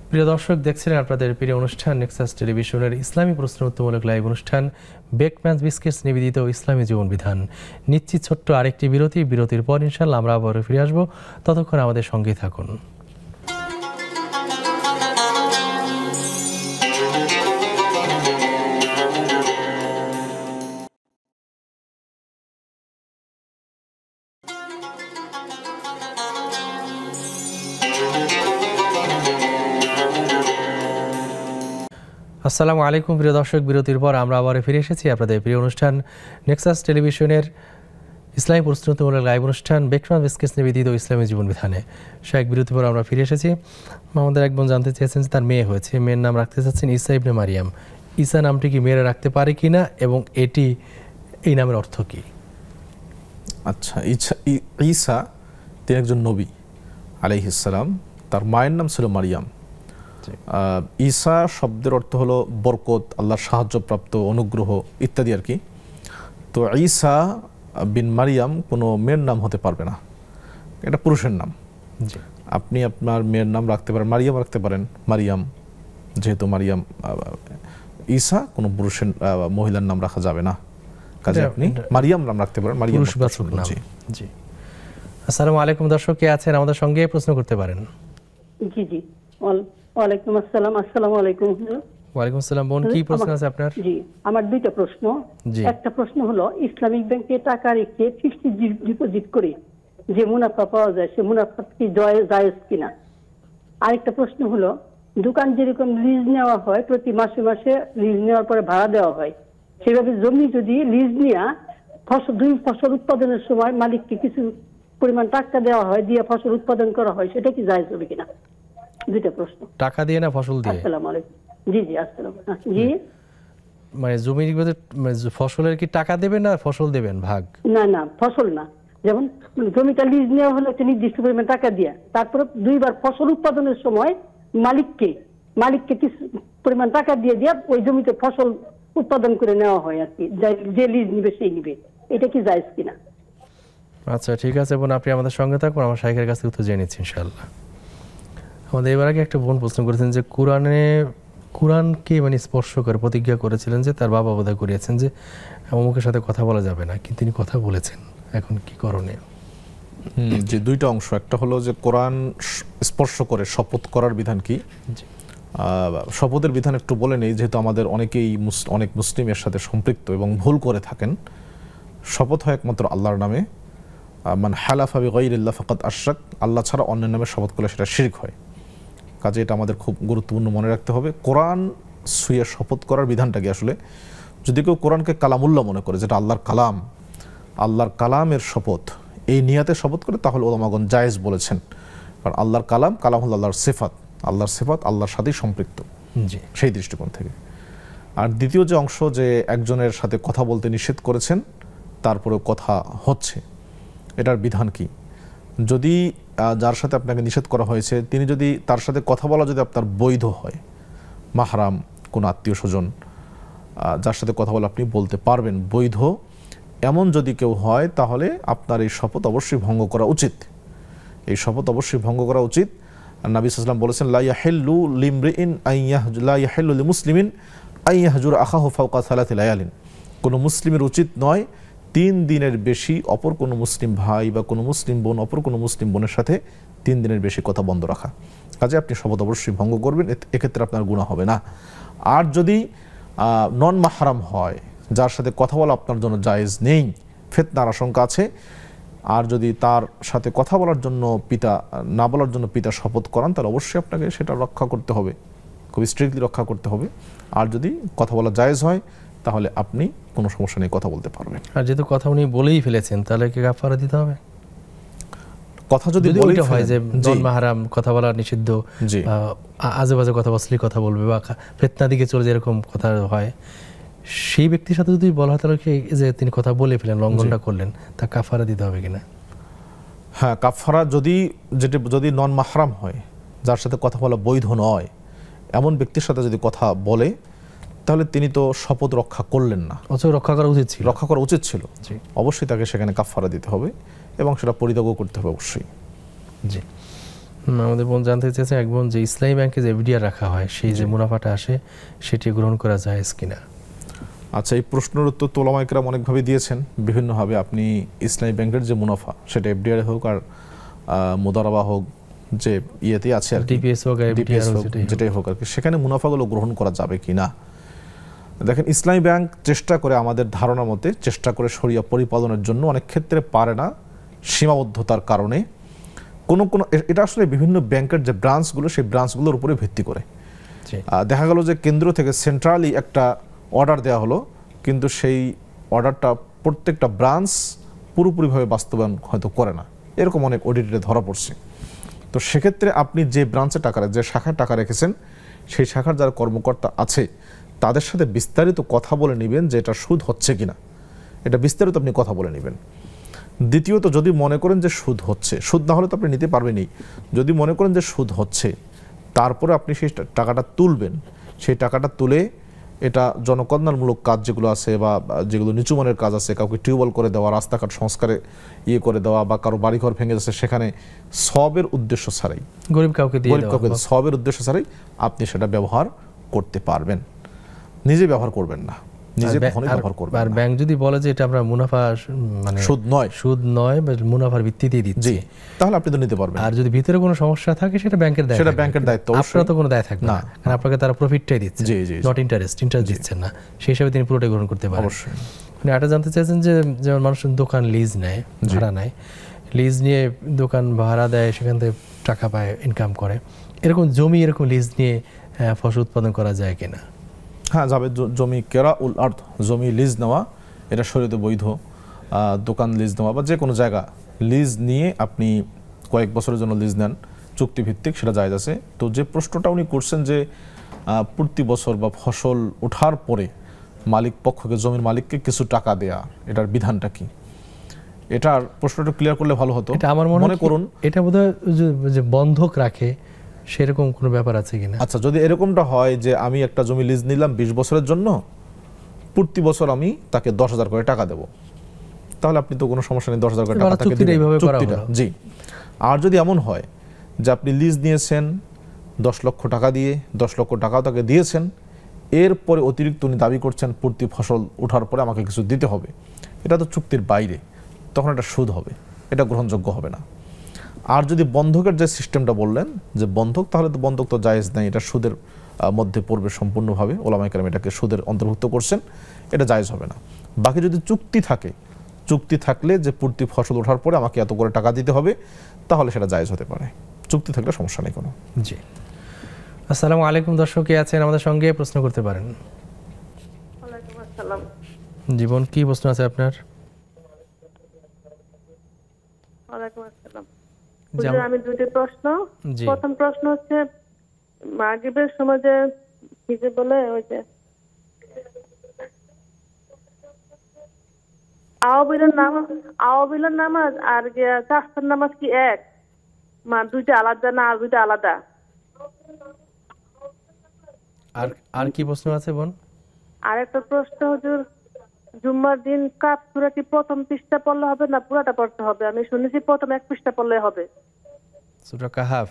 প্রিয় দর্শক, দেখছিলেন আপনাদের প্রিয় অনুষ্ঠান নেক্সাস টেলিভিশনের ইসলামী প্রশ্ন উত্তরমূলক লাইভ অনুষ্ঠান বেকম্যানস বিস্কিটস নিবেদিত ইসলামী জীবন বিধান। নিশ্চিত ছোট্ট আরেকটি বিরতির পর ইনশাআল্লাহ আমরা আবার ফিরে আসবো। ততক্ষণ আমাদের সঙ্গেই থাকুন। আসসালামু আলাইকুম প্রিয় দর্শক, বিরতির পর আমরা আবার ফিরে এসেছি আপনাদের প্রিয় অনুষ্ঠান নেক্সাস টেলিভিশনের ইসলামী প্রশ্নোত্তরমূলক লাইভ অনুষ্ঠান বেকম্যানস বিস্কিটস নিবেদিত ইসলামী জীবন বিধানে। এক বিরতির পর আমরা ফিরে এসেছি। আমাদের এক বোন জানতে চেয়েছেন যে তার মেয়ে হয়েছে, মেয়ের নাম রাখতে চাচ্ছেন ঈসা ইবনে মারিয়াম। ঈসা নামটি কি মেয়েরা রাখতে পারে কিনা এবং এই নামের অর্থ কি? আচ্ছা, ঈসা তিনি একজন নবী আলাইহিস সালাম, তার মায়ের নাম ছিল মারিয়াম। ঈসা শব্দের অর্থ হলো বরকত, আল্লাহর সাহায্যপ্রাপ্ত, অনুগ্রহ ইত্যাদি আর কি। তো ঈসা বিন মারিয়াম কোনো মেয়ের নাম হতে পারবে না, এটা পুরুষের নাম। আপনি আপনার মেয়ের নাম রাখতে পারেন, মারিয়াম রাখতে পারেন, মারিয়াম, যেহেতু মারিয়াম। ঈসা কোনো পুরুষের মহিলার নাম রাখা যাবে না, কাজে আপনি মারিয়াম নাম রাখতে পারেন, মারিয়াম পুরুষবাচক নাম। জি। আসসালামু আলাইকুম দর্শক, কে আছেন আমাদের সঙ্গে প্রশ্ন করতে পারেন। জি ওয়ালাইকুম আসসালাম। আসসালামু আলাইকুম। ওয়ালাইকুম আসসালাম বোন, কি প্রশ্ন আছে আপনার? জি, আমার দুইটা প্রশ্ন। একটা প্রশ্ন হলো ইসলামিক ব্যাংকে টাকা রেখে ফিক্সড ডিপোজিট করে যে মুনাফা পাওয়া যায় সে মুনাফা কি জায়েজ কিনা। আরেকটা প্রশ্ন হলো দোকান যেরকম লিজ নেওয়া হয়, প্রতি মাসে মাসে লিজ নেওয়ার পরে ভাড়া দেওয়া হয়, সেভাবে জমি যদি লিজ নেওয়া দুই ফসল উৎপাদনের সময় মালিককে কিছু পরিমাণ টাকা দেওয়া হয়, দিয়ে ফসল উৎপাদন করা হয়, সেটা কি জায়েজ হবে কিনা। দুইটা প্রশ্ন। টাকা দিয়ে না ফসল দিয়ে? আসসালামু আলাইকুম। জি আসসালামু আলাইকুম। জি, মানে জমির ফসলের কি টাকা দেবেন না ফসল দেবেন ভাগ? না ফসল না, যেমন জমিটা লিজ নেওয়া হলো একটা নির্দিষ্ট পরিমাণ টাকা দিয়ে, তারপরে দুইবার ফসল উৎপাদনের সময় মালিককে কিছু পরিমাণ টাকা দিয়ে ওই জমিতে ফসল উৎপাদন করে নেওয়া হয় আর কি, যে লিজ নিবে সেই নিবে, এটা কি জায়েজ কিনা। আচ্ছা ঠিক আছে বোন, আপনি আমাদের সঙ্গে থাকুন, আমার শাইখের কাছে উত্তর জেনে নিচ্ছি ইনশাআল্লাহ। আমাদের এবার আগে একটা বোন প্রশ্ন করেছেন যে কোরআনকে মানে স্পর্শ করে প্রতিজ্ঞা করেছিলেন যে তার বাবা বোধহয় করিয়েছেন যে অমুকের সাথে কথা বলা যাবে না, কিন্তু তিনি কথা বলেছেন, এখন কি করণীয়? যে দুইটা অংশ, একটা হলো যে কোরআন স্পর্শ করে শপথ করার বিধান কি। শপথের বিধান একটু বলে নেই, যেহেতু আমাদের অনেক মুসলিম এর সাথে সম্পৃক্ত এবং ভুল করে থাকেন। শপথ হয় একমাত্র আল্লাহর নামে, মান হালাফা বিগাইরিল্লাহ ফাকাদ আশরাক, আল্লাহ ছাড়া অন্যের নামে শপথ করলে সেটা শিরক হয়। কাজে এটা আমাদের খুব গুরুত্বপূর্ণ মনে রাখতে হবে। কোরআন ছুঁয়ে শপথ করার বিধানটা কি, আসলে যদি কেউ কোরআনকে কালামুল্লাহ মনে করে, যেটা আল্লাহর কালামের শপথ, এই নিয়াতে শপথ করে, তাহলে ওলামাগণ জায়েজ বলেছেন। কারণ আল্লাহর কালাম হলো আল্লাহর সিফাত, আল্লাহর সাথেই সম্পৃক্ত, সেই দৃষ্টিকোণ থেকে। আর দ্বিতীয় যে অংশ, যে একজনের সাথে কথা বলতে নিষেধ করেছেন তারপরেও কথা হচ্ছে, এটার বিধান কি? যদি যার সাথে আপনাকে নিষেধ করা হয়েছে তিনি যদি তার সাথে কথা বলা যদি আপনার বৈধ হয়, মাহরাম কোনো আত্মীয় স্বজন যার সাথে কথা বলে আপনি বলতে পারবেন বৈধ, এমন যদি কেউ হয় তাহলে আপনার এই শপথ অবশ্যই ভঙ্গ করা উচিত। এই শপথ অবশ্যই ভঙ্গ করা উচিত। নবী সাল্লাল্লাহু আলাইহি ওয়াসাল্লাম বলেছেন, লা ইয়াহিল্লু লিমরিইন লা ইয়াহিল্লু লিমুসলিমিন আইয়াহজুর আখাহু ফাওকা সালাতি লায়ালিন। কোনো মুসলিমের উচিত নয় 3 দিনের বেশি অপর কোনো মুসলিম ভাই বা কোনো মুসলিম বোন অপর কোনো মুসলিম বোনের সাথে 3 দিনের বেশি কথা বন্ধ রাখা। কাজে আপনি শপথ অবশ্যই ভঙ্গ করবেন, এক্ষেত্রে আপনার গুনাহ হবে না। আর যদি নন মাহরাম হয়, যার সাথে কথা বলা আপনার জন্য জায়েজ নেই, ফিতনার আশঙ্কা আছে, আর যদি তার সাথে কথা বলার জন্য পিতা না বলার জন্য পিতা শপথ করান, তাহলে অবশ্যই আপনাকে সেটা রক্ষা করতে হবে, খুব স্ট্রিক্টলি রক্ষা করতে হবে। আর যদি কথা বলা জায়েজ হয় তাহলে আপনি কোনো সমস্যা নেই, কথা বলতে পারবেন। আর যেহেতু কথা উনি বলেই ফেলেছেন, তাহলে কি কাফারা দিতে হবে? কথা যদি বলেই হয় যে নন মাহরাম কথা বলা নিষিদ্ধ, আজে বাজে কথা অশ্লীল কথা বলবে বা ফিতনা দিকে চলে যেরকম কথা হয়, সেই ব্যক্তির সাথে যদি বলা হয় তাহলে কি যে তিনি কথা বলে ফেলেন, লঙ্ঘনটা করলেন, তা কাফারা দিতে হবে কিনা? হ্যাঁ, কাফারা যদি নন মাহরাম হয়, যার সাথে কথা বলা বৈধ নয়, এমন ব্যক্তির সাথে যদি কথা বলে তাহলে তিনি তো শপথ রক্ষা করলেন না। রক্ষা করা উচিত ছিল, রক্ষা করা উচিত ছিল। অবশ্যই তাকে সেখানে কাফারা দিতে হবে এবং সেটা পরিত্যাগও করতে হবে অবশ্যই। জি, আমাদের বোন জানতে চেয়েছে, এক বোন যে ইসলামী ব্যাংকে যে এফডিআর রাখা হয় সেই যে মুনাফাটা আসে সেটি গ্রহণ করা জায়েজ কিনা? আচ্ছা, এই প্রশ্নের উত্তর তো উলামায়ে কেরাম অনেকভাবে দিয়েছেন বিভিন্নভাবে। আপনি ইসলামী ব্যাংকের যে মুনাফা, সেটা এফডিআর হোক আর মুদারাবা হোক, যে ইয়েতে আছে আর ডিপিএস হোক যেটাই হোক আর কি, সেখানে মুনাফাগুলো গ্রহণ করা যাবে কিনা। দেখেন, ইসলামী ব্যাংক চেষ্টা করে, আমাদের ধারণা মতে চেষ্টা করে শরিয়া পরিপালনের জন্য, অনেক ক্ষেত্রে পারে না সীমাবদ্ধতার কারণে। এটা আসলে বিভিন্ন ব্যাংকের যে ব্রাঞ্চগুলো, সেই ব্রাঞ্চগুলোর উপরে ভিত্তি করে। দেখা গেল যে কেন্দ্র থেকে সেন্ট্রালি একটা অর্ডার দেওয়া হলো, কিন্তু সেই অর্ডারটা প্রত্যেকটা ব্রাঞ্চ পুরোপুরিভাবে বাস্তবায়ন হয়তো করে না, এরকম অনেক অডিটে ধরা পড়ছে। তো সেক্ষেত্রে আপনি যে ব্রাঞ্চে যে শাখায় টাকা রেখেছেন, সেই শাখার যারা কর্মকর্তা আছে তাদের সাথে বিস্তারিত কথা বলে নেবেন যে এটা সুদ হচ্ছে কিনা, এটা বিস্তারিত আপনি কথা বলে নেবেন। দ্বিতীয়ত, যদি মনে করেন যে সুদ হচ্ছে, সুদ না হলে তো আপনি নিতে পারবেনই, যদি মনে করেন যে সুদ হচ্ছে, তারপরে আপনি সেই টাকাটা তুলবেন। সেই টাকাটা তুলে এটা জনকল্যাণমূলক কাজ যেগুলো আছে বা যেগুলো নিচুমানের কাজ আছে, কাউকে টিউবওয়েল করে দেওয়া, রাস্তাঘাট সংস্কারে করে দেওয়া, বা কারো বাড়িঘর ভেঙে যাচ্ছে সেখানে সবের উদ্দেশ্য ছাড়াই, গরিব কাউকে সবের উদ্দেশ্য ছাড়াই আপনি সেটা ব্যবহার করতে পারবেন। নিজে ব্যবহার করবেন না, নিজে কখনোই ব্যবহার করবেন না। আর ব্যাংক যদি বলে যে এটা আমরা মুনাফা মানে সুদ নয় বা মুনাফার ভিত্তিতেই দিচ্ছি, তাহলে আপনি তো নিতে পারবেন। আর যদি ভিতরে কোনো সমস্যা থাকে সেটা ব্যাংকের দায়িত্ব, আপনার তো কোনো দায় থাকবে না, কারণ আপনাকে তারা প্রফিটটাই দিচ্ছে, নট ইন্টারেস্ট দিচ্ছেন না, সেই হিসাবে তিনি পুরোটাই গ্রহণ করতে পারেন। অবশ্যই। আপনি এটা জানতে চাইছেন যে যেমন মানুষ দোকান লিজ নেয়, ভাড়া নেয়, লিজ নিয়ে দোকান ভাড়া দেয়, সেখান থেকে টাকা পায়, ইনকাম করে, এরকম জমি এরকম লিজ নিয়ে ফসল উৎপাদন করা যায় কিনা? হ্যাঁ, যাবে। জমি কেরাউল আরদ, জমি লিজ নেওয়া, এটা শরীয়তে বৈধ। দোকান লিজ নেওয়া বা যে কোনো জায়গা লিজ নিয়ে আপনি কয়েক বছরের জন্য লিজ নেন চুক্তিভিত্তিক, সেটা জায়েজ আছে। তো যে প্রশ্নটা উনি করছেন যে প্রতি বছর বা ফসল ওঠার পরে মালিক পক্ষকে, জমির মালিককে কিছু টাকা দেয়া, এটার বিধানটা কি? এটার প্রশ্নটা ক্লিয়ার করলে ভালো হতো। এটা আমার মনে করুন এটা বোধহয় যে বন্ধক রাখে, সেরকম কোনো ব্যাপার আছে কিনা? আচ্ছা, যদি এরকমটা হয় যে আমি একটা জমি লিজ নিলাম 20 বছরের জন্য, প্রতি বছর আমি তাকে 10,000 করে টাকা দেব, তাহলে আপনি তো কোনো সমস্যা নেই, 10,000 করে টাকা তাকে দিবেন, চুক্তিটা। জি। আর যদি এমন হয় যে আপনি লিজ নিয়েছেন 10 লক্ষ টাকা দিয়ে, 10 লক্ষ টাকাও তাকে দিয়েছেন, এরপরে অতিরিক্ত উনি দাবি করছেন প্রতি ফসল ওঠার পরে আমাকে কিছু দিতে হবে, এটা তো চুক্তির বাইরে, তখন এটা সুদ হবে, এটা গ্রহণযোগ্য হবে না। আর যদি বন্ধকের যে সিস্টেমটা বললেন যে বন্ধক, তাহলে তো বন্ধক তো জায়েজ নাই, এটা সুদের মধ্যে পড়বে সম্পূর্ণভাবে। ওলামায়ে কেরাম এটাকে সুদের অন্তর্ভুক্ত করছেন, এটা জায়েজ হবে না। বাকি যদি চুক্তি থাকে, চুক্তি থাকলে যে প্রতি ফসল ওঠার পরে আমাকে এত করে টাকা দিতে হবে, তাহলে সেটা জায়েজ হতে পারে, চুক্তি থাকলে সমস্যা নেই কোনো। জি। আসসালামু আলাইকুম, দর্শক কে আছেন আমাদের সঙ্গে, প্রশ্ন করতে পারেন। ওয়ালাইকুম আসসালাম। জীবন, কি প্রশ্ন আছে আপনার? ওয়ালাইকুম আসসালাম। আমি দুটি প্রশ্ন। প্রথম প্রশ্ন হচ্ছে, মাগরিবের সময় যে কি যে বলে, ওই যে আওয়াবিলের নামাজ আর চাষের নামাজ কি এক? দুইটা আলাদা না আর দুইটা আলাদা? আর কি প্রশ্ন আছে বোন? আর একটা প্রশ্ন হুজুর, জুম্মার দিন কাফ সূরা কি প্রথম পৃষ্ঠা পড়লে হবে না পুরাটা পড়তে হবে? আমি শুনেছি প্রথম এক পৃষ্ঠা পড়লে হবে। সূরা কাহাফ।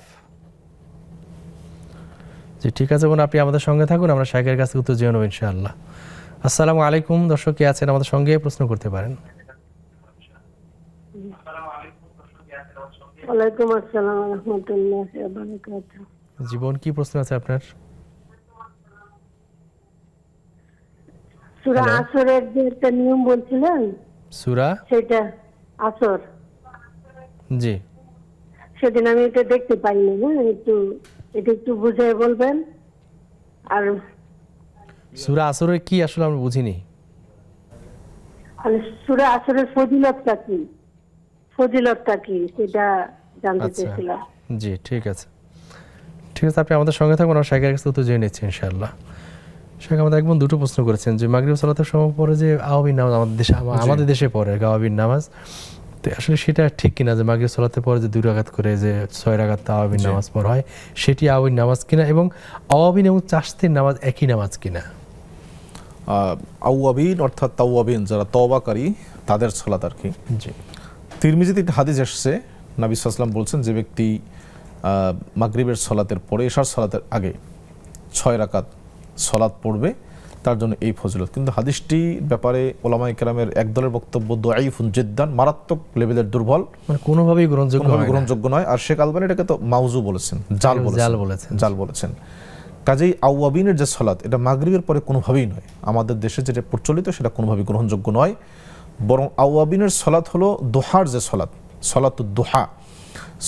জি ঠিক আছে বোন, আপনি আমাদের সঙ্গে থাকুন, আমরা শাইখের কাছে উত্তর জেনে নেব ইনশাআল্লাহ। আসসালামু আলাইকুম, দর্শক কে আছেন আমাদের সঙ্গে প্রশ্ন করতে পারেন। ওয়ালাইকুম আসসালাম ওয়া রাহমাতুল্লাহি ওয়া বারাকাতুহু। জীবন কি প্রশ্ন আছে আপনার? সূরা আসরের যে একটা নিয়ম বলছিলেন, সূরা সেটা আসর, জি সেদিন আমি এটা দেখতে পাইনি। হ্যাঁ, এটা একটু বুঝিয়ে বলবেন। আর সূরা আসরের কি আসলে আমরা বুঝিনি। সূরা আসরের ফজিলতটা কি সেটা জানতে চেয়েছিলাম। জি ঠিক আছে, ঠিক আছে, আপনি আমাদের সঙ্গে থাকুন, আমরা শাইখের কাছে উত্তর জেনে নিচ্ছি ইনশাআল্লাহ। শাইখ আমাদের একদম দুটো প্রশ্ন করেছেন যে মাগরিব সালাতের সময় পরে যে আওয়াবিন নামাজ আমাদের দেশে পড়ে আওয়াবিন নামাজ, তো আসলে সেটা ঠিক কিনা যে মাগরিব সালাতের পরে যে 2 রাকাত করে যে 6 রাকাত আওয়াবিন নামাজ পড়া হয় সেটি আওয়াবিন নামাজ কিনা, এবং আওয়াবিন এবং চাশতের নামাজ একই নামাজ কিনা? আওয়াবিন অর্থাৎ তাওয়াবিন যারা তওবাকারী তাদের সালাত আর কি। জি তিরমিজিতে একটা হাদিস এসেছে, নবী সাল্লাল্লাহু আলাইহি ওয়াসাল্লাম বলছেন যে ব্যক্তি মাগরিবের সালাতের পরে এশার সালাতের আগে 6 রাকাত সালাত পড়বে তার জন্য এই ফজিলত। কিন্তু হাদিসটি ব্যাপারে ওলামায়ে কেরামের একদলের বক্তব্য দাঈফুন জিদ্দান, মারাত্মক লেভেলের দুর্বল, মানে কোনোভাবেই গ্রহণযোগ্য নয়। আর শেখ আলবানী এটাকে তো মাউজু বলেছেন, জাল বলেছেন। কাজেই আওয়াবিনের যে সালাত এটা মাগরিবের পরে কোনোভাবেই নয়, আমাদের দেশে যেটা প্রচলিত সেটা কোনোভাবেই গ্রহণযোগ্য নয়। বরং আওয়াবিনের সালাত হলো দোহার যে সালাত, সালাতুদ দোহা।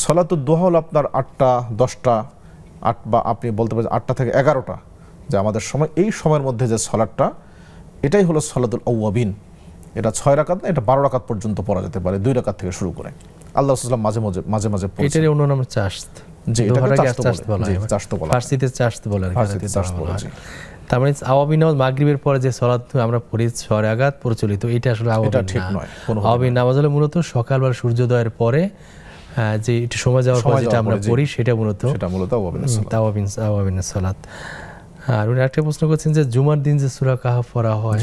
সালাতুদ দোহা হলো আপনার 8টা 10টা 8 বা আপনি বলতে পারেন 8টা থেকে 11টা যে আমাদের সময়, এই সময়ের মধ্যে যে সালাতটা এটাই হলো সালাতুল আওয়াবিন। এটা 6 রাকাত না, এটা 12 রাকাত পর্যন্ত পড়া যেতে পারে, 2 রাকাত থেকে শুরু করে। আল্লাহ সাল্লাল্লাহু আলাইহি ওয়াসাল্লাম মাঝে মাঝে এটার অন্য নাম চাশত। জি এটাকে চাশত বলা হয়, ফারসিতে চাশত বলে আর ফারসিতে চাশত বলা হয়। তার মানে আওয়াবিন নামাজ মাগরিবের পরে যে সালাত আমরা পড়ি 6 রাকাত প্রচলিত, এটা আসলে আওয়াবিন ঠিক নয়। আওয়াবিন নামাজ হলো মূলত সকালবেলা সূর্যোদয়ের পরে যে একটু সময় যাওয়ার পর যেটা আমরা পড়ি সেটা মূলত আওয়াবিনের সালাত। আর উনি একটা প্রশ্ন করছেন যে জুমার দিন যে সূরা কাহাফ পড়া হয়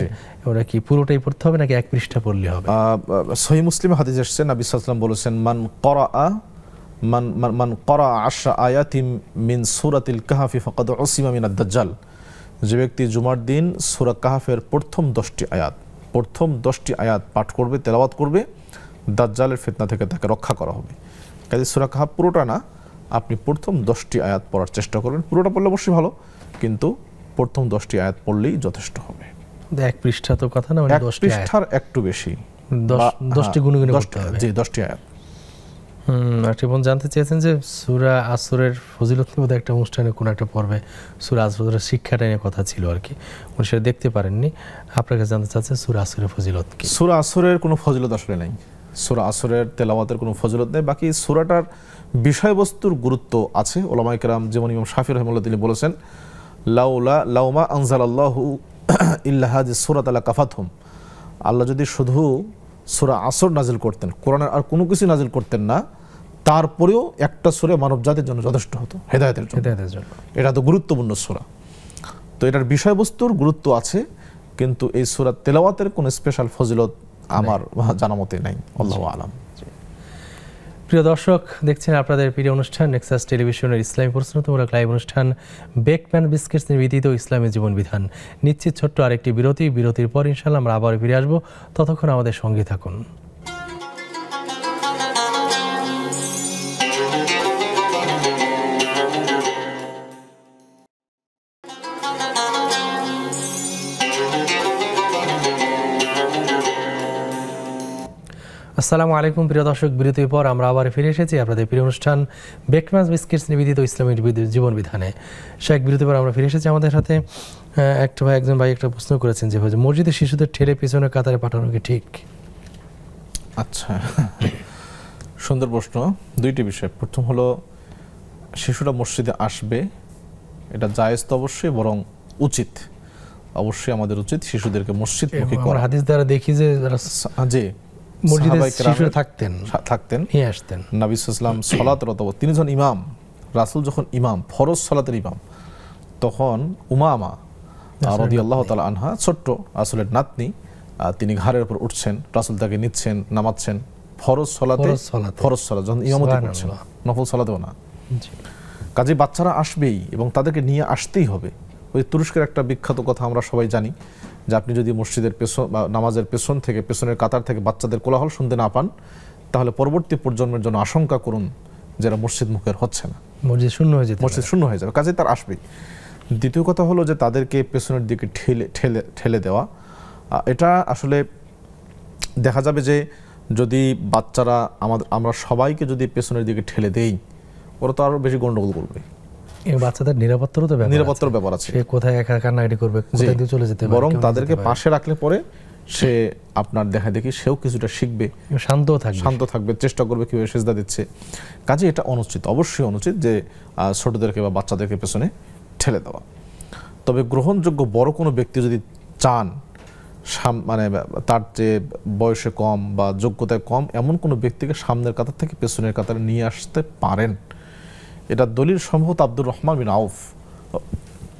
ওটা কি পুরোটাই পড়তে হবে নাকি এক পৃষ্ঠা পড়লে হবে? সহিহ মুসলিমে হাদিস এসেছে, নবী সাল্লাল্লাহু আলাইহি ওয়াসাল্লাম বলেছেন মান ক্বারা 10 আয়াতিন মিন সূরাতিল কাহফি ফাকাদ উসিমা মিনাদ দাজ্জাল। যে ব্যক্তি জুমার দিন সূরা কাহফের প্রথম 10টি আয়াত পাঠ করবে, তেলাওয়াত করবে, দাজ্জালের ফিতনা থেকে তাকে রক্ষা করা হবে। কাজে সূরা কাহফ পুরোটা না, আপনি প্রথম 10টি আয়াত পড়ার চেষ্টা করবেন। পুরোটা পড়লে অবশ্যই ভালো, কিন্তু প্রথম 10টি আয়াত পড়লেই যথেষ্ট হবে। এক পৃষ্ঠা তো কথা না, মানে 10টি পৃষ্ঠার একটু বেশি, 10টি গুণগুণে পড়তে হবে। জি 10টি আয়াত। আর বোন জানতে চেয়েছেন যে সূরা আসরের ফজিলত নিয়ে একটা অনুষ্ঠানে কোন একটা পর্বে সূরা আসরের শিক্ষাটা নিয়ে কথা ছিল আর কি, উনি সেটা দেখতে পারেননি। আপনার কাছে জানতে চাচ্ছেন সূরা আসরের ফজিলত কি? সূরা আসরের কোনো ফজিলত আসলে নেই, সূরা আসরের তেলাওয়াতের কোনো ফজিলত নেই। বাকি সূরাটার বিষয়বস্তুর গুরুত্ব আছে। উলামায়ে কেরাম যেমন ইমাম শাফিঈ রাহিমাহুল্লাহ তিনি বলেছেন লাউমা আনজালাল্লাহু ইল্লা হাযিহি সূরাতা লাকাফাতহুম, আল্লাহ যদি শুধু সূরা আসর নাজিল করতেন, কোরআনের আর কোনো কিছু নাজিল করতেন না, তারপরেও একটা সূরা মানব জাতির জন্য যথেষ্ট হতো, হেদায়েতের জন্য। এটা তো গুরুত্বপূর্ণ সূরা, তো এটার বিষয়বস্তুর গুরুত্ব আছে, কিন্তু এই সূরা তেলাওয়াতের কোনো স্পেশাল ফজিলত আমার জানা মতে নাই, আল্লাহু আলাম। প্রিয় দর্শক, দেখছেন আপনাদের প্রিয় অনুষ্ঠান নেক্সাস টেলিভিশনের ইসলামী প্রশ্নোত্তরমূলক লাইভ অনুষ্ঠান বেকম্যান বিস্কিটস নিবেদিত ইসলামী জীবন বিধান। নিশ্চিত ছোট্ট আরেকটি বিরতির পর ইনশাআল্লাহ আমরা আবার ফিরে আসবো, ততক্ষণ আমাদের সঙ্গে থাকুন। আসসালামু আলাইকুম প্রিয় দর্শক, বিরতির পর আমরা আবার ফিরে এসেছি আপনাদের প্রিয় অনুষ্ঠান বেকম্যান বিস্কিটস নিবেদিত ইসলামী জীবন বিধানে। শেখ, বিরতির পর আমরা ফিরে এসেছি। আমাদের সাথে একজন ভাই একটা প্রশ্ন করেছেন যে মসজিদে শিশুদের ঠেলে পিছনে কাতারে পাঠানো কি ঠিক? আচ্ছা, সুন্দর প্রশ্ন। দুইটি বিষয়। প্রথম হলো শিশুরা মসজিদে আসবে, এটা জায়েজ তো অবশ্যই, বরং উচিত। অবশ্যই আমাদের উচিত শিশুদেরকে মসজিদমুখী আমরা করা। হাদিস দ্বারা দেখি যে যে মসজিদে সাহাবায়ে কেরামের শিশুরা থাকতেন, নিয়ে আসতেন। নবী সাল্লাল্লাহু আলাইহি ওয়াসাল্লাম সালাতরত, তিনি যখন ইমাম, রাসূল যখন ইমাম, ফরজ সালাতের ইমাম, তখন উমামা রাদিয়াল্লাহু তাআলা আনহা, ছোট্ট রাসূলের নাতনি, তিনি ঘাড়ের উপর উঠছেন, রাসূল তাকে নিচ্ছেন, নামাচ্ছেন ফরজ সালাতে, ফরজ সালাত যখন ইমামতি করছেন, নফল সালাতেও না। কাজে বাচ্চারা আসবেই এবং তাদেরকে নিয়ে আসতেই হবে। ওই তুরস্কের একটা বিখ্যাত কথা আমরা সবাই জানি যে আপনি যদি মসজিদের পেছন বা নামাজের পেছন থেকে, পেছনের কাতার থেকে বাচ্চাদের কোলাহল শুনতে না পান, তাহলে পরবর্তী প্রজন্মের জন্য আশঙ্কা করুন যারা মসজিদ মুখের হচ্ছে না, মসজিদ শূন্য হয়ে যাবে, মসজিদ শূন্য হয়ে যাবে। কাজে তার আসবেই। দ্বিতীয় কথা হলো যে তাদেরকে পেছনের দিকে ঠেলে দেওয়া। এটা আসলে দেখা যাবে যে যদি বাচ্চারা আমরা সবাইকে যদি পেছনের দিকে ঠেলে দেই, ওরা তো আরো বেশি গন্ডগোল করবে। বাচ্চাদের নিরাপত্তার ব্যাপার আছে, সে কোথায় একা কান্নাকাটি করবে, কোথায় দিয়ে চলে যেতে পারে। বরং তাদেরকে পাশে রাখলে পরে সে আপনার দেখা দেখি সেও কিছুটা শিখবে, শান্ত থাকবে, চেষ্টা করবে কিভাবে সিজদা দিচ্ছে। কাজে এটা অনুচিত, অবশ্যই অনুচিত যে ছোটদেরকে বা বাচ্চাদেরকে পেছনে ঠেলে দেওয়া। তবে গ্রহণযোগ্য বড় কোনো ব্যক্তি যদি চান, মানে তার যে বয়সে কম বা যোগ্যতায় কম এমন কোনো ব্যক্তিকে সামনের কাতার থেকে পেছনের কাতারে নিয়ে আসতে পারেন। এটা দলিল সম্ভবত আব্দুর রহমান বিন আউফ,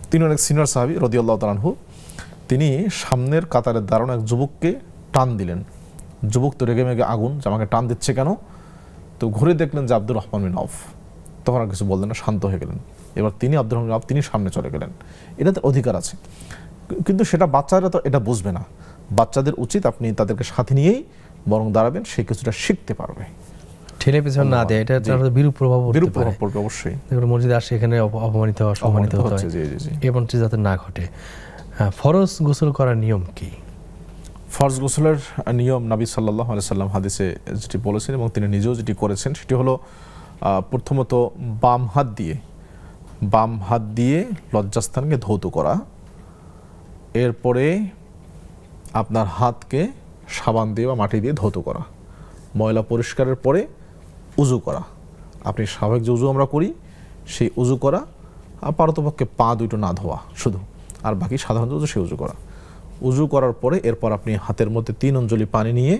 তিনি অনেক সিনিয়র সাহাবী রাদিয়াল্লাহু তাআলা আনহু, তিনি সামনের কাতারে দাঁড়ানো এক যুবককে টান দিলেন। যুবক তো রেগে মেগে আগুন যে আমাকে টান দিচ্ছে কেন। তো ঘুরে দেখলেন যে আব্দুর রহমান বিন আউফ, তখন আর কিছু বললেন না, শান্ত হয়ে গেলেন। এবার তিনি আব্দুর রহমান বিন আউফ তিনি সামনে চলে গেলেন। এটাতে অধিকার আছে, কিন্তু সেটা বাচ্চারা তো এটা বুঝবে না। বাচ্চাদের উচিত আপনি তাদেরকে সাথে নিয়েই বরং দাঁড়াবেন, সে কিছুটা শিখতে পারবে। ঠেলে পেছন না দেয়, এটা বিরূপ প্রভাব পড়বে অবশ্যই। মসজিদে আসে এখানে অপমানিত হওয়া, সম্মানিত হতে হয়, এবং যাতে না ঘটে। ফরজ গোসল করার নিয়ম কি? ফরজ গোসলের নিয়ম নবী সাল্লাল্লাহু আলাইহি সাল্লাম হাদিসে যেটি বলেছেন এবং তিনি নিজেও যেটি করেছেন সেটি হলো প্রথমত বাম হাত দিয়ে লজ্জাস্থানকে ধৌত করা, এরপরে আপনার হাতকে সাবান দিয়ে বা মাটি দিয়ে ধৌত করা, ময়লা পরিষ্কারের পরে উজু করা। আপনি স্বাভাবিক যে উজু আমরা করি সেই উজু করা, আর পারতপক্ষে পা দুটো না ধোয়া শুধু, আর বাকি সাধারণত সেই উজু করা। উজু করার পরে এরপর আপনি হাতের মধ্যে 3 অঞ্জলি পানি নিয়ে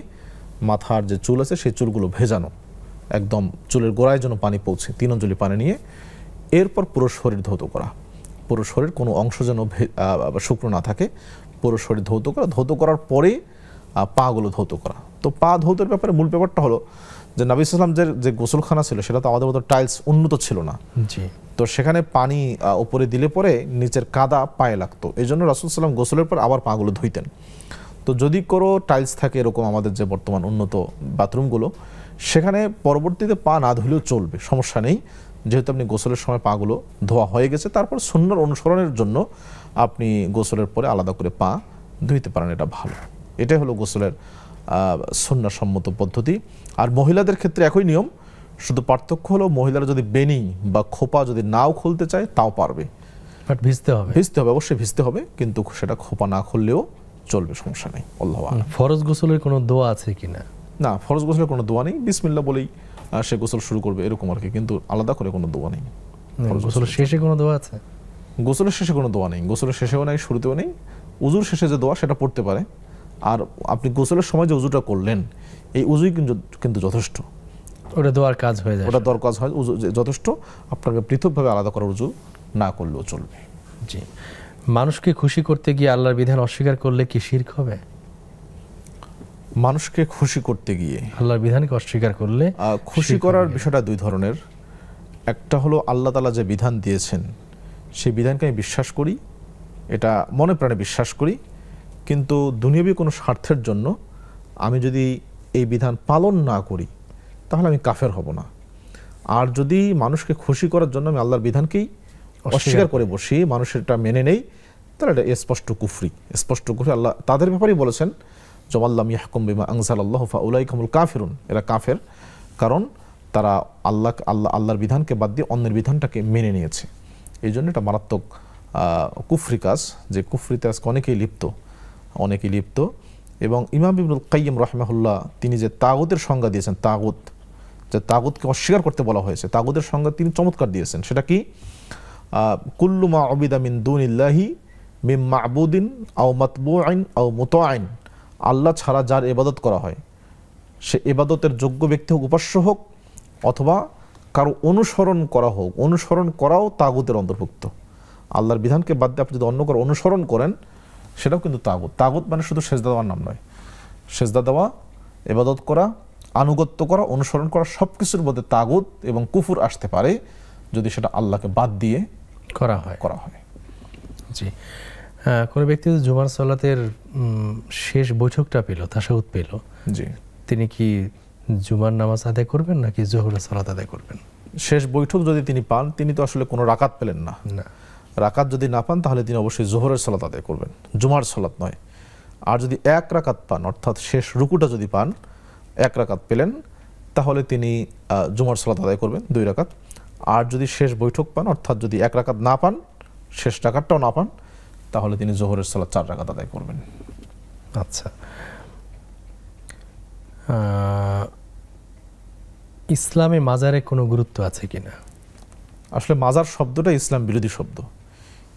মাথার যে চুল আছে সেই চুলগুলো ভেজানো, একদম চুলের গোড়ায় যেন পানি পৌঁছে, 3 অঞ্জলি পানি নিয়ে এরপর পুরো শরীর ধৌত করা। পুরো শরীর কোনো অংশ যেন শুকনো না থাকে, পুরো শরীর ধৌত করা। ধৌত করার পরে পাগুলো ধৌত করা। তো পা ধৌতের ব্যাপারে মূল ব্যাপারটা হলো যে নবী সাল্লাল্লাহু আলাইহি ওয়াসাল্লাম যে গোসলখানা ছিল সেটা তো আমাদের মতো টাইলস উন্নত ছিল না, তো সেখানে পানি উপরে দিলে পরে নিচের কাদা পায়ে লাগতো। এই জন্য রাসূল সাল্লাল্লাহু আলাইহি ওয়াসাল্লাম গোসলের পর আবার পাগুলো ধুইতেন। তো যদি কোনো টাইলস থাকে এরকম আমাদের যে বর্তমান উন্নত বাথরুমগুলো, সেখানে পরবর্তীতে পা না ধুলেও চলবে, সমস্যা নেই, যেহেতু আপনি গোসলের সময় পাগুলো ধোয়া হয়ে গেছে। তারপর সুন্নাহর অনুসরণের জন্য আপনি গোসলের পরে আলাদা করে পা ধুইতে পারেন, এটা ভালো। এটাই হলো গোসলের সুন্নাহসম্মত পদ্ধতি। আর মহিলাদের ক্ষেত্রে একই নিয়ম, শুধু পার্থক্য হলো মহিলারা যদি বেনি বা খোপা যদি নাও খুলতে চায় তাও পারবে, বাট ভিজতে হবে, অবশ্যই ভিজতে হবে, কিন্তু সেটা খোপা না খুললেও চলবে, সমস্যা নেই। আল্লাহু আ'লাম। ফরজ গোসলের কোনো দোয়া আছে কিনা? না, ফরজ গোসলের কোনো দোয়া নেই, বিসমিল্লাহ বলেই সে গোসল শুরু করবে এরকম আর কি, কিন্তু আলাদা করে কোনো দোয়া নেই। গোসলের শেষে কোনো দোয়া আছে? গোসলের শেষে কোনো দোয়া নেই, গোসলের শেষেও নেই, শুরুতেও নেই। উজুর শেষে যে দোয়া সেটা পড়তে পারে, আর আপনি গোসলের সময় যে উজুটা করলেন এই উজুই কিন্তু যথেষ্ট, ওটা দোয়ার কাজ হয়ে যায়, ওটা দরকার হয়, উজু যথেষ্ট। আপনাকে পৃথকভাবে আলাদা করার উজু না করলেও চলবে। জি। মানুষকে খুশি করতে গিয়ে আল্লাহর বিধান অস্বীকার করলে কি শিরক হবে? মানুষকে খুশি করতে গিয়ে আল্লাহর বিধানকে অস্বীকার করলে? খুশি করার বিষয়টা দুই ধরনের। একটা হলো আল্লাহ তাআলা যে বিধান দিয়েছেন সেই বিধানকে আমি বিশ্বাস করি, এটা মনে প্রাণে বিশ্বাস করি, কিন্তু দুনিয়াবী কোনো স্বার্থের জন্য আমি যদি এই বিধান পালন না করি তাহলে আমি কাফের হব না। আর যদি মানুষকে খুশি করার জন্য আমি আল্লাহর বিধানকেই অস্বীকার করে বসি, মানুষেরটা মেনে নেই, তাহলে এটা স্পষ্ট কুফরি। আল্লাহ তাদের ব্যাপারেই বলেছেন, জামাল্লাম ইয়াহকুম বিমা আনজালাল্লাহু ফাউলাইকা হুমুল কাফিরুন, এরা কাফের, কারণ তারা আল্লাহর বিধানকে বাদ দিয়ে অন্যের বিধানটাকে মেনে নিয়েছে। এই জন্য এটা মারাত্মক কুফরি কাজ, যে কুফরিতে আজকে অনেকেই লিপ্ত। এবং ইমাম ইবনুল কাইয়্যিম রাহিমাহুল্লাহ তিনি যে তাগুতের সংজ্ঞা দিয়েছেন, যে তাগুতকে অস্বীকার করতে বলা হয়েছে, তাগুতের সংজ্ঞা তিনি চমৎকার দিয়েছেন। সেটা কি? কুল্লু মা উবিদা মিন দুনিল্লাহি মিম মা'বুদিন আও মাতবুইন আও মুতাইন, আল্লাহ ছাড়া যার ইবাদত করা হয় সে ইবাদতের যোগ্য ব্যক্তি হোক, উপাস্য হোক, অথবা কারো অনুসরণ করা হোক, অনুসরণ করাও তাগুতের অন্তর্ভুক্ত। আল্লাহর বিধানকে বাদ দিয়ে আপনি যদি অন্য কারো অনুসরণ করেন সেটাও কিন্তু তাগুত। তাগুত মানে শুধু সেজদা দেওয়ার নাম নয়, সেজদা দেওয়া, ইবাদত করা, আনুগত্য করা, অনুসরণ করা, সব কিছুর মধ্যে তাগুত এবং কুফুর আসতে পারে যদি সেটা আল্লাহকে বাদ দিয়ে করা হয়। জি, কোনো ব্যক্তি যদি জুমার সালাতের শেষ বৈঠকটা পেল, তাশাহুদ পেল, জি, তিনি কি জুমার নামাজ আদায় করবেন নাকি জোহরের সালাত আদায় করবেন? শেষ বৈঠক যদি তিনি পান, তিনি তো আসলে কোনো রাকাত পেলেন না। রাকাত যদি না পান তাহলে তিনি অবশ্যই জোহরের সালাত আদায় করবেন, জুমার সালাত নয়। আর যদি এক রাকাত পান, অর্থাৎ শেষ রুকুটা যদি পান, এক রাকাত পেলেন, তাহলে তিনি জুমার সালাত আদায় করবেন 2 রাকাত। আর যদি শেষ বৈঠক পান, অর্থাৎ যদি এক রাকাত না পান, শেষ রাকাতটাও না পান, তাহলে তিনি জোহরের সালাত 4 রাকাত আদায় করবেন। আচ্ছা, ইসলামে মাজারে কোনো গুরুত্ব আছে কিনা? আসলে মাজার শব্দটা ইসলাম বিরোধী শব্দ।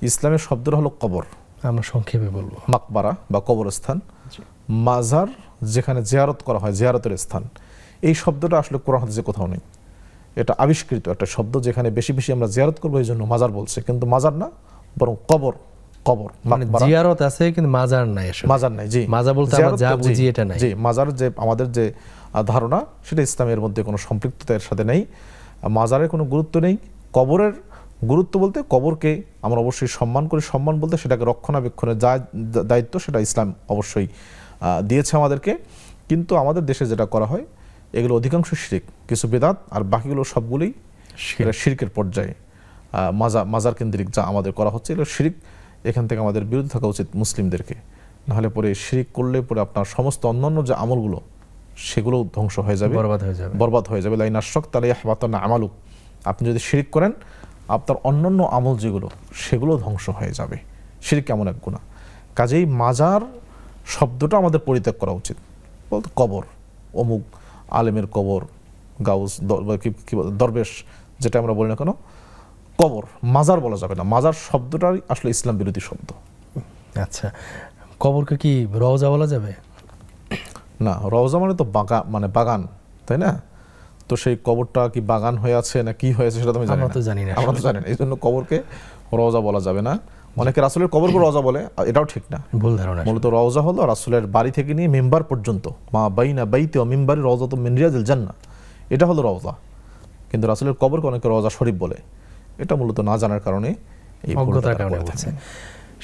ইসলামের শব্দটা হলো কবর, আমরা সংক্ষেপে বলবো মাকবারা বা কবরস্থান। মাজার যেখানে জিয়ারত করা হয়, জিয়ারতের স্থান, এই শব্দটা আসলে কোরআন হাদিসে কোথাও নেই। এটা আবিষ্কৃত একটা শব্দ, যেখানে বেশি বেশি আমরা জিয়ারত করবো এই জন্য মাজার বলছে, কিন্তু মাজার না, বরং কবর। কবর মানে জিয়ারত আছে কিন্তু মাজার নাই। মাজার নাই, জি। মাজার বলতে আমরা যা বুঝি এটা নাই। জি, মাজার যে আমাদের যে ধারণা সেটা ইসলামের মধ্যে কোনো সম্পৃক্ততার সাথে নেই। মাজারের কোনো গুরুত্ব নেই। কবরের গুরুত্ব বলতে, কবরকে আমরা অবশ্যই সম্মান করি। সম্মান বলতে সেটাকে রক্ষণাবেক্ষণের যা দায়িত্ব সেটা ইসলাম অবশ্যই দিয়েছে আমাদেরকে। কিন্তু আমাদের দেশে যেটা করা হয় এগুলো অধিকাংশ শিরক, কিছু বেদাত, আর বাকিগুলো সবগুলোই শিরকের পর্যায়ে। মাজার কেন্দ্রিক যা আমাদের করা হচ্ছে এগুলো শিরক। এখান থেকে আমাদের বিরত থাকা উচিত মুসলিমদেরকে, নাহলে পরে শিরক করলে পরে আপনার সমস্ত অন্যান্য যে আমলগুলো সেগুলো ধ্বংস হয়ে যাবে, বরবাদ হয়ে যাবে। লাইন আশরাক তাহলে ইয়াহবাতানা আমালুক, আপনি যদি শিরক করেন আপনার অন্যান্য আমল যেগুলো সেগুলো ধ্বংস হয়ে যাবে। শিরক এমন এক গুনাহ। কাজেই মাজার শব্দটা আমাদের পরিত্যাগ করা উচিত। বলতে কবর, অমুক আলেমের কবর, গাউস, দরবেশ, যেটা আমরা বলি না কেন, কবর, মাজার বলা যাবে না। মাজার শব্দটাই আসলে ইসলাম বিরোধী শব্দ। আচ্ছা, কবরকে কি রওজা বলা যাবে? না, রওজা মানে তো বাগান, তাই না? তো সেই কবরটা কি বাগান হয়ে আছে না কি হয়েছে সেটা তো আমি জানি না। আমরা তো জানি না, এই জন্য কবরকে রওজা বলা যাবে না। অনেকে রাসূলের কবরকে রওজা বলে, এটাও ঠিক না, ভুল ধারণা। মূলত রওজা হলো রাসূলের বাড়ি থেকে নিয়ে মিম্বার পর্যন্ত, মা বাইনা বাইতি ওয়া মিম্বারি রাওযাতুম মিন রিয়াদিল জান্নাহ, এটা হলো রওজা। কিন্তু রাসূলের কবরকে অনেকে রওজা শরীফ বলে। এটা মূলত না জানার কারণে, এই অজ্ঞতার কারণে বলছে।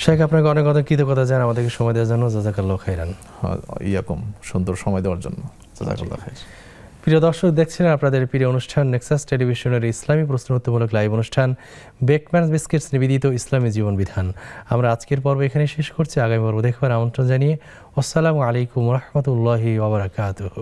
শেখ, আপনাকে অনেক অনেক কৃতজ্ঞতা জানাই আমাদেরকে সময় দেওয়ার জন্য। জাযাকাল্লাহু খাইরান। ইয়াকুম, সুন্দর সময় দেওয়ার জন্য জাযাকাল্লাহু খাইর। প্রিয় দর্শক, দেখছেন আপনাদের প্রিয় অনুষ্ঠান নেক্সাস টেলিভিশনের ইসলামী প্রশ্নোত্তরমূলক লাইভ অনুষ্ঠান বেকম্যান বিস্কিটস নিবেদিত ইসলামী জীবন বিধান। আমরা আজকের পর্ব এখানে শেষ করছি। আগামী পর্ব দেখবার আমন্ত্রণ জানিয়ে আসসালামু আলাইকুম ওয়া রাহমাতুল্লাহি ওয়া বারাকাতুহু।